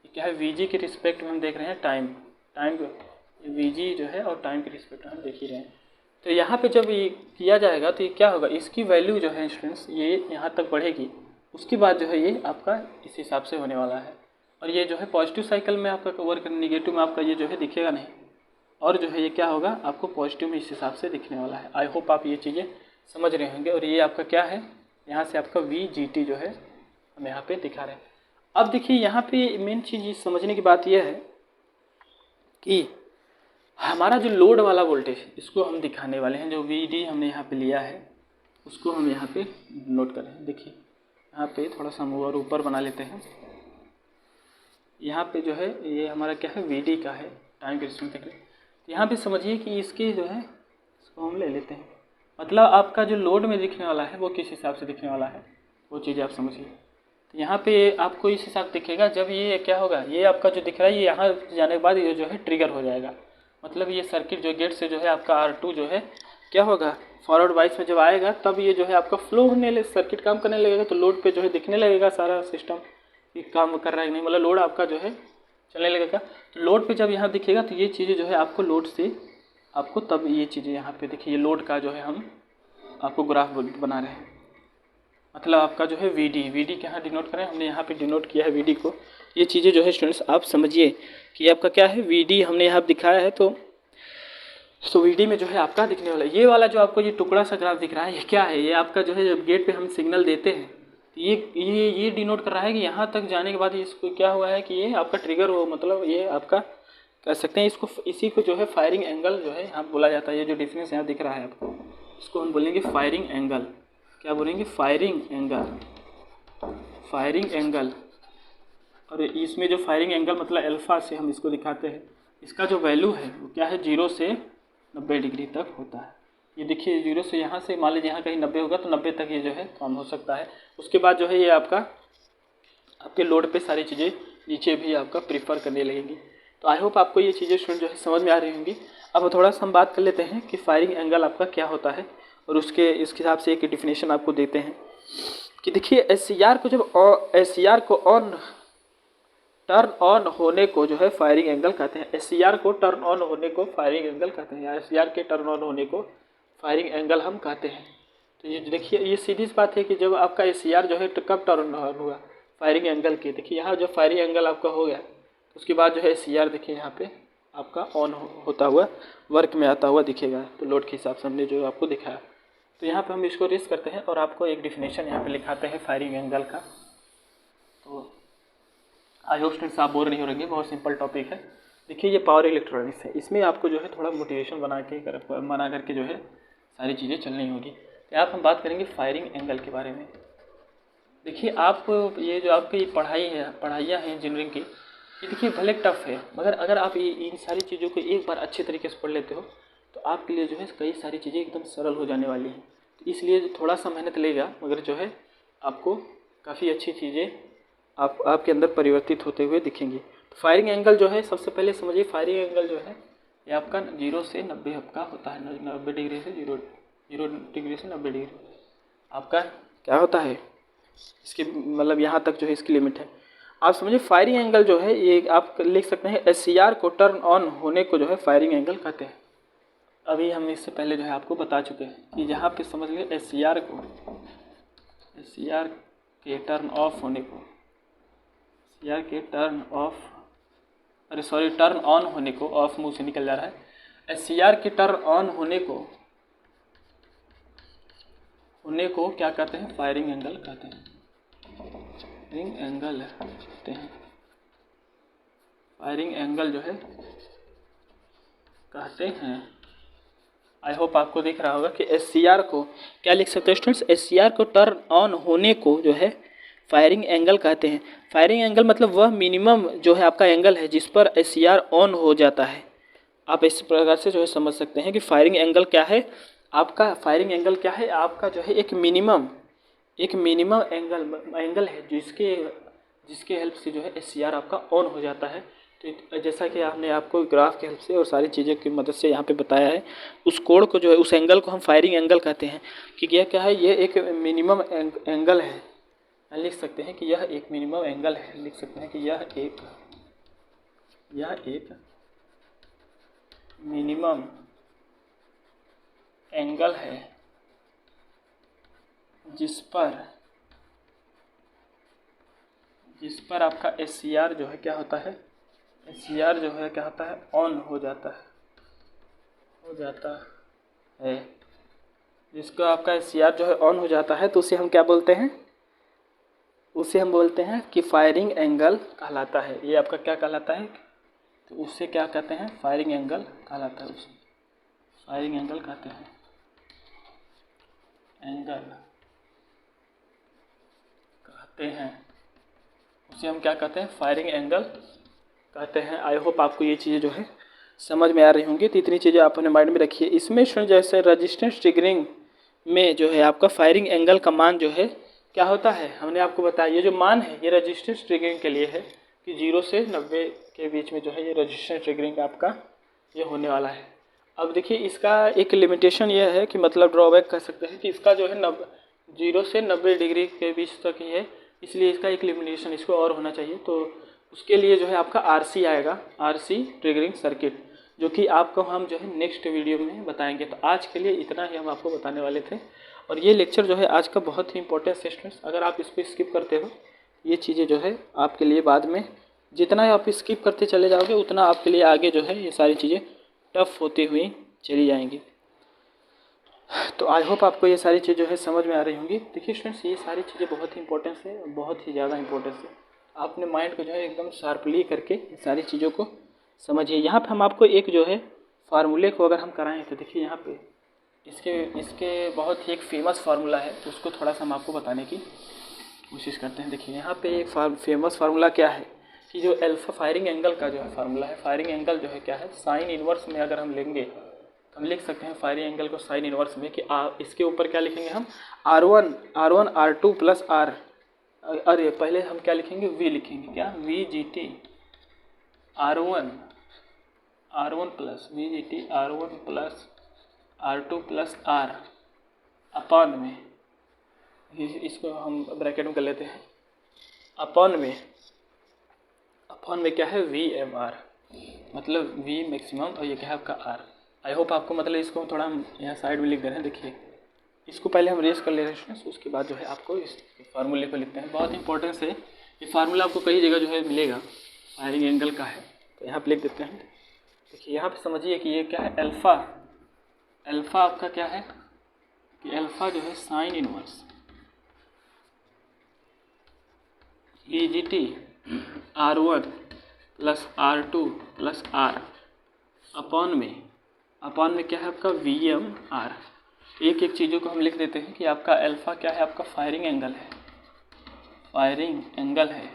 ये क्या है VG के रिस्पेक्ट में हम देख रहे हैं टाइम VG जो है और टाइम के रिस्पेक्ट में हम देख ही रहे हैं। तो यहाँ पे जब ये किया जाएगा तो ये क्या होगा, इसकी वैल्यू जो है स्टूडेंट्स ये यहाँ तक बढ़ेगी, उसके बाद जो है ये आपका इस हिसाब से होने वाला है। और ये जो है पॉजिटिव साइकिल में आपका कवर कर, नेगेटिव में आपका ये जो है दिखेगा नहीं, और जो है ये क्या होगा आपको पॉजिटिव में इस हिसाब से दिखने वाला है। आई होप आप ये चीज़ें समझ रहे होंगे। और ये आपका क्या है, यहाँ से आपका VGT जो है हम यहाँ पे दिखा रहे हैं। अब देखिए यहाँ पे मेन चीज़ समझने की बात यह है कि हमारा जो लोड वाला वोल्टेज इसको हम दिखाने वाले हैं। जो VD हमने यहाँ पे लिया है उसको हम यहाँ पे नोट कर रहे हैं। देखिए यहाँ पे थोड़ा सा हम और ऊपर बना लेते हैं। यहाँ पे जो है ये हमारा क्या है VD का है, टाइम के रिस्पेक्ट में। यहाँ पे समझिए कि इसके जो है इसको हम ले लेते हैं, मतलब आपका जो लोड में दिखने वाला है वो किस हिसाब से दिखने वाला है वो चीज़ आप समझिए। तो यहाँ पे आपको इस हिसाब से दिखेगा, जब ये क्या होगा, ये आपका जो दिख रहा है ये यहाँ जाने के बाद ये जो है ट्रिगर हो जाएगा। मतलब ये सर्किट जो गेट से जो है आपका R2 जो है क्या होगा फॉरवर्ड वाइस में जब आएगा तब ये जो है आपका फ्लो होने लगे, सर्किट काम करने लगेगा। तो लोड पे जो है दिखने लगेगा सारा सिस्टम कि काम कर रहा है कि नहीं, मतलब लोड आपका जो है चलने लगेगा। तो लोड पे जब यहाँ दिखेगा तो ये चीज़ें जो है आपको लोड से आपको तब ये चीज़ें यहाँ पे देखिए, ये लोड का जो है हम आपको ग्राफ बना रहे हैं। मतलब आपका जो है VD के यहाँ डिनोट करें, हमने यहाँ पे डिनोट किया है VD को। ये चीज़ें जो है स्टूडेंट्स आप समझिए कि आपका क्या है VD हमने यहाँ दिखाया है। तो VD में जो है आपका दिखने वाला ये वाला जो आपको ये टुकड़ा सा ग्राफ दिख रहा है, ये क्या है, ये आपका जो है जब गेट पे हम सिग्नल देते हैं ये डिनोट कर रहा है कि यहाँ तक जाने के बाद इसको क्या हुआ है कि ये आपका ट्रिगर हो, मतलब ये आपका कह सकते हैं इसको, इसी को जो है फायरिंग एंगल जो है यहाँ बोला जाता है। ये जो डिफरेंस यहाँ दिख रहा है आपको, इसको हम बोलेंगे फायरिंग एंगल। क्या बोलेंगे? Firing angle. Firing angle. और इसमें जो फायरिंग एंगल मतलब अल्फ़ा से हम इसको दिखाते हैं, इसका जो वैल्यू है वो क्या है? 0 से 90 डिग्री तक होता है। ये देखिए 0 से यहाँ से मान लीजिए यहाँ कहीं 90 होगा तो 90 तक ये जो है काम हो सकता है। उसके बाद जो है ये आपके लोड पे सारी चीज़ें नीचे भी आपका प्रीफर करने लगेंगी। तो आई होप आपको ये चीज़ें स्टूडेंट जो है समझ में आ रही होंगी। अब थोड़ा सा हम बात कर लेते हैं कि फायरिंग एंगल आपका क्या होता है और इसके हिसाब से एक डिफिनेशन आपको देते हैं कि देखिए SCR को जब SCR को टर्न ऑन होने को जो है फायरिंग एंगल कहते हैं। SCR को टर्न ऑन होने को फायरिंग एंगल कहते हैं, या SCR के टर्न ऑन होने को फायरिंग एंगल हम कहते हैं। तो ये देखिए ये सीधी सी बात है कि जब आपका SCR जो है तो कब टर्न ऑन हुआ? फायरिंग एंगल के। देखिए यहाँ जो फायरिंग एंगल आपका हो गया तो उसके बाद जो है SCR देखिए यहाँ पे आपका ऑन होता हुआ वर्क में आता हुआ दिखेगा। तो लोड के हिसाब से हमने जो आपको दिखाया, तो यहाँ पे हम इसको रेस करते हैं और आपको एक डिफिनेशन यहाँ पे लिखाते हैं फायरिंग एंगल का। तो आई होप स्टूडेंट्स आप बोर नहीं हो रहे, बहुत सिंपल टॉपिक है। देखिए ये पावर इलेक्ट्रॉनिक्स है, इसमें आपको जो है थोड़ा मोटिवेशन बना करके जो है सारी चीज़ें चलनी होगी। तो आप हम बात करेंगे फायरिंग एंगल के बारे में। देखिए आप ये जो आपकी पढ़ाइयाँ हैं इंजीनियरिंग की, ये देखिए भले टफ है, मगर अगर आप इन सारी चीज़ों को एक बार अच्छे तरीके से पढ़ लेते हो तो आपके लिए जो है कई सारी चीज़ें एकदम सरल हो जाने वाली हैं। तो इसलिए थोड़ा सा मेहनत लेगा, मगर जो है आपको काफ़ी अच्छी चीज़ें आपके अंदर परिवर्तित होते हुए दिखेंगी। तो फायरिंग एंगल जो है सबसे पहले समझिए, फायरिंग एंगल जो है ये आपका 0 से 90 आपका होता है। 90 डिग्री से 0 डिग्री से 90 डिग्री आपका क्या होता है? इसके मतलब यहाँ तक जो है इसकी लिमिट है। आप समझिए फायरिंग एंगल जो है ये आप लिख सकते हैं SCR को टर्न ऑन होने को जो है फायरिंग एंगल कहते हैं। अभी हम इससे पहले जो है आपको बता चुके हैं कि यहाँ पे समझ लीजिए SCR के टर्न ऑफ होने को, SCR के टर्न ऑन होने को, ऑफ मुंह से निकल जा रहा है, SCR के टर्न ऑन होने को क्या कहते हैं? फायरिंग एंगल कहते हैं। फायरिंग एंगल कहते हैं, फायरिंग एंगल जो है कहते हैं। आई होप आपको दिख रहा होगा कि SCR को क्या लिख सकते हैं स्टूडेंट्स? SCR को टर्न ऑन होने को जो है फायरिंग एंगल कहते हैं। फायरिंग एंगल मतलब वह मिनिमम जो है आपका एंगल है जिस पर SCR ऑन हो जाता है। आप इस प्रकार से जो है समझ सकते हैं कि फायरिंग एंगल क्या है आपका। फायरिंग एंगल क्या है आपका? जो है एक मिनिमम एंगल है जिसके हेल्प से जो है SCR आपका ऑन हो जाता है। तो जैसा कि आपने आपको ग्राफ के हेल्प से और सारी चीज़ों की मदद से यहाँ पे बताया है, उस कोण को जो है, उस एंगल को हम फायरिंग एंगल कहते हैं कि यह क्या है? ये एक मिनिमम एंगल है। लिख सकते हैं कि यह एक मिनिमम एंगल है, लिख सकते हैं कि यह एक मिनिमम एंगल है जिस पर आपका SCR जो है क्या होता है? SCR जो है क्या होता है? ऑन हो जाता है। जिसको आपका SCR जो है ऑन हो जाता है तो उसे हम क्या बोलते हैं? उसे हम बोलते हैं कि फायरिंग एंगल कहलाता है। ये आपका क्या कहलाता है? तो उससे क्या कहते हैं? फायरिंग एंगल कहलाता है। उसे फायरिंग एंगल कहते हैं। उसे हम क्या कहते हैं? फायरिंग एंगल कहते हैं। आई होप आपको ये चीज़ें जो है समझ में आ रही होंगी। तो इतनी चीज़ें आप अपने माइंड में रखिए। इसमें जैसे रजिस्टेंस ट्रिगरिंग में जो है आपका फायरिंग एंगल का मान जो है क्या होता है, हमने आपको बताया। ये जो मान है ये रजिस्टेंस ट्रिगरिंग के लिए है कि 0 से 90 के बीच में जो है ये रजिस्टेंस ट्रिगरिंग आपका ये होने वाला है। अब देखिए इसका एक लिमिटेशन ये है कि मतलब ड्रॉबैक कह सकते हैं कि इसका जो है 0 से 90 डिग्री के बीच तक ही है, इसलिए इसका एक लिमिटेशन इसको और होना चाहिए। तो उसके लिए जो है आपका RC आएगा, RC ट्रिगरिंग सर्किट, जो कि आपको हम जो है नेक्स्ट वीडियो में बताएंगे। तो आज के लिए इतना ही हम आपको बताने वाले थे। और ये लेक्चर जो है आज का बहुत ही इंपॉर्टेंट है स्टूडेंट्स। अगर आप इसको स्किप करते हो, ये चीज़ें जो है आपके लिए बाद में जितना आप स्किप करते चले जाओगे उतना आपके लिए आगे जो है ये सारी चीज़ें टफ होती हुई चली जाएंगी। तो आई होप आपको ये सारी चीज़ जो है समझ में आ रही होंगी। देखिए स्टूडेंट्स, ये सारी चीज़ें बहुत ही इंपॉर्टेंस है, बहुत ही ज़्यादा इंपॉर्टेंस है। आपने माइंड को जो है एकदम शार्पली करके सारी चीज़ों को समझिए। यहाँ पे हम आपको एक जो है फार्मूले को अगर हम कराएं तो देखिए यहाँ पे इसके बहुत ही एक फेमस फार्मूला है, तो उसको थोड़ा सा हम आपको बताने की कोशिश करते हैं। देखिए यहाँ पे एक फेमस फार्मूला क्या है कि जो अल्फा फायरिंग एंगल का जो है फार्मूला है, फायरिंग एंगल जो है क्या है, साइन इनवर्स में अगर हम लेंगे तो हम लिख सकते हैं फायरिंग एंगल को साइन इनवर्स में कि इसके ऊपर क्या लिखेंगे हम, R1 R2 प्लस R, अरे पहले हम क्या लिखेंगे, V लिखेंगे, क्या VGT R1 plus VGT R1 plus R2 plus R upon में, इसको हम ब्रैकेट में कर लेते हैं, अपॉन में क्या है VMR, मतलब V मैक्सिमम और ये क्या है आपका R। आई होप आपको मतलब इसको थोड़ा हम यहाँ साइड में लिख दे रहे हैं। देखिए इसको पहले हम रेस कर ले रहे हैं स्टूडेंट्स, उसके बाद जो है आपको इस फार्मूले को लिखते हैं। बहुत इंपॉर्टेंस है ये फार्मूला, आपको कई जगह जो है मिलेगा, फायरिंग एंगल का है, तो यहाँ पे लिख देते हैं। देखिए यहाँ पे समझिए कि ये क्या है, अल्फ़ा आपका क्या है कि अल्फ़ा जो है sine inverse VGT R1 plus R2 plus R upon में क्या है आपका VMR। एक एक चीज़ों को हम लिख देते हैं कि आपका अल्फ़ा क्या है, आपका फायरिंग एंगल है।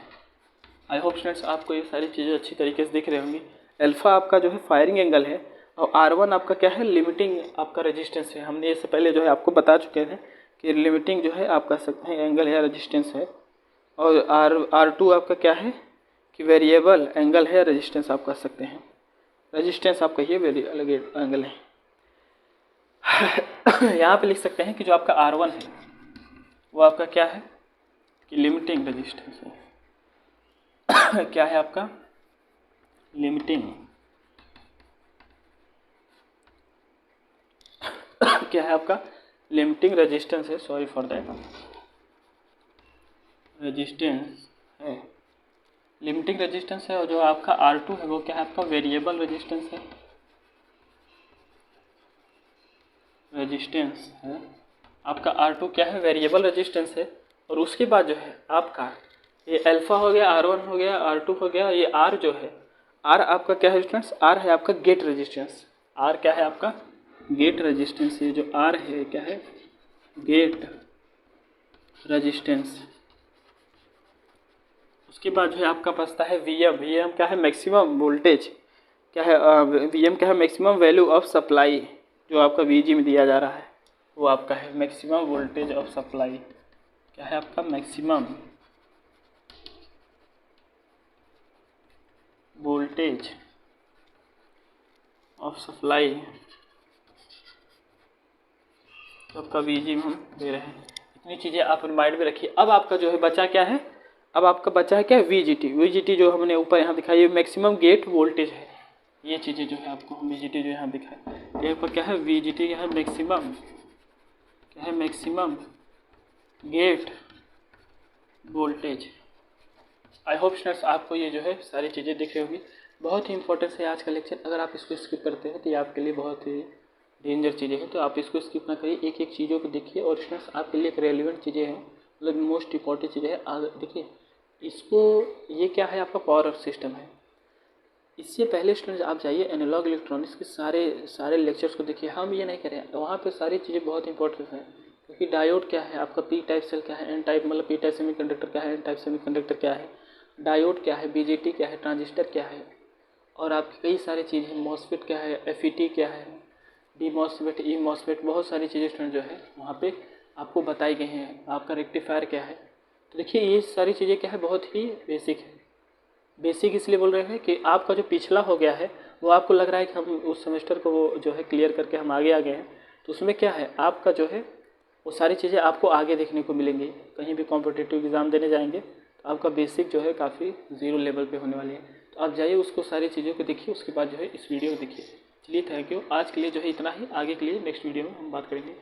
आई होप स्टूडेंट्स आपको ये सारी चीज़ें अच्छी तरीके से दिख रही होंगी। अल्फ़ा आपका जो है फायरिंग एंगल है और R1 आपका क्या है, लिमिटिंग आपका रेजिस्टेंस है। हमने इससे पहले जो है आपको बता चुके थे कि लिमिटिंग जो है आप कह सकते हैं एंगल है, रेजिस्टेंस है। और R2 आपका क्या है कि वेरिएबल एंगल है, रेजिस्टेंस आप कह सकते हैं, रेजिस्टेंस आप कहिए वेरिएबल एंगल है। यहाँ पे लिख सकते हैं कि जो आपका R1 है वो आपका क्या है कि लिमिटिंग रेजिस्टेंस है। क्या है आपका लिमिटिंग, क्या है आपका लिमिटिंग रेजिस्टेंस है, सॉरी फॉर दैट, रेजिस्टेंस है, लिमिटिंग रेजिस्टेंस है। और जो आपका R2 है वो क्या है आपका वेरिएबल रेजिस्टेंस है, आपका R2 क्या है, वेरिएबल रेजिस्टेंस है। और उसके बाद जो है आपका ये अल्फ़ा हो गया, R1 हो गया, R2 हो गया, ये R जो है, R आपका क्या है स्टूडेंट्स, R है आपका गेट रेजिस्टेंस, R क्या है आपका गेट रेजिस्टेंस। ये जो R है क्या है गेट रेजिस्टेंस। उसके बाद जो है आपका बचता है VM क्या है मैक्सिमम वोल्टेज, क्या है VM क्या है मैक्सिमम वैल्यू ऑफ सप्लाई, जो आपका VG में दिया जा रहा है वो आपका है मैक्सिमम वोल्टेज ऑफ सप्लाई, क्या है आपका मैक्सिमम वोल्टेज ऑफ सप्लाई, तो आपका VG में हम दे रहे हैं। इतनी चीज़ें आप माइंड में रखिए। अब आपका जो है बचा क्या है, अब आपका बचा है क्या है VGT जो हमने ऊपर यहाँ दिखाई है मैक्सिमम गेट वोल्टेज है। ये चीज़ें जो है आपको हम VGT जो यहाँ दिखाए, एक पर क्या है VGT क्या है maximum gate voltage. I hope students आपको ये जो है सारी चीज़ें दिख रही होगी। बहुत ही इंपॉर्टेंट है आज का लेक्चर, अगर आप इसको स्किप करते हैं तो ये आपके लिए बहुत ही डेंजर चीज़ें हैं, तो आप इसको स्किप ना करिए, एक एक चीज़ों को देखिए। और स्टूडेंट्स आपके लिए एक रेलिवेंट चीज़ें हैं, मतलब मोस्ट इंपॉर्टेंट चीज़ें हैं। देखिए इसको, ये क्या है आपका पावर सिस्टम है। इससे पहले स्टूडेंट्स आप जाइए एनालॉग इलेक्ट्रॉनिक्स के सारे लेक्चर्स को देखिए। हम ये नहीं करें, वहाँ पे सारी चीज़ें बहुत इंपॉर्टेंट हैं, क्योंकि डायोड क्या है आपका, पी टाइप सेल क्या है, एन टाइप मतलब पी टाइप सेमीकंडक्टर क्या है, एन टाइप सेमीकंडक्टर क्या है, डायोड क्या है, बीजेटी क्या है, ट्रांजिस्टर क्या है, और आपकी कई सारी चीज़ें, मॉसफेट क्या है, एफईटी क्या है, डी मॉसफेट, ई मॉसफेट, बहुत सारी चीज़ें स्टूडेंट जो है वहाँ पे आपको बताई गई हैं। आपका रेक्टिफायर क्या है, तो देखिए ये सारी चीज़ें क्या है बहुत ही बेसिक है। बेसिक इसलिए बोल रहे हैं कि आपका जो पिछला हो गया है वो आपको लग रहा है कि हम उस सेमेस्टर को वो जो है क्लियर करके हम आगे आ गए हैं, तो उसमें क्या है आपका जो है वो सारी चीज़ें आपको आगे देखने को मिलेंगी। कहीं भी कॉम्पिटिटिव एग्ज़ाम देने जाएंगे तो आपका बेसिक जो है काफ़ी ज़ीरो लेवल पे होने वाली है, तो आप जाइए उसको सारी चीज़ों को देखिए, उसके बाद जो है इस वीडियो को देखिए। चलिए थैंक यू, आज के लिए जो है इतना ही, आगे के लिए नेक्स्ट वीडियो में हम बात करेंगे।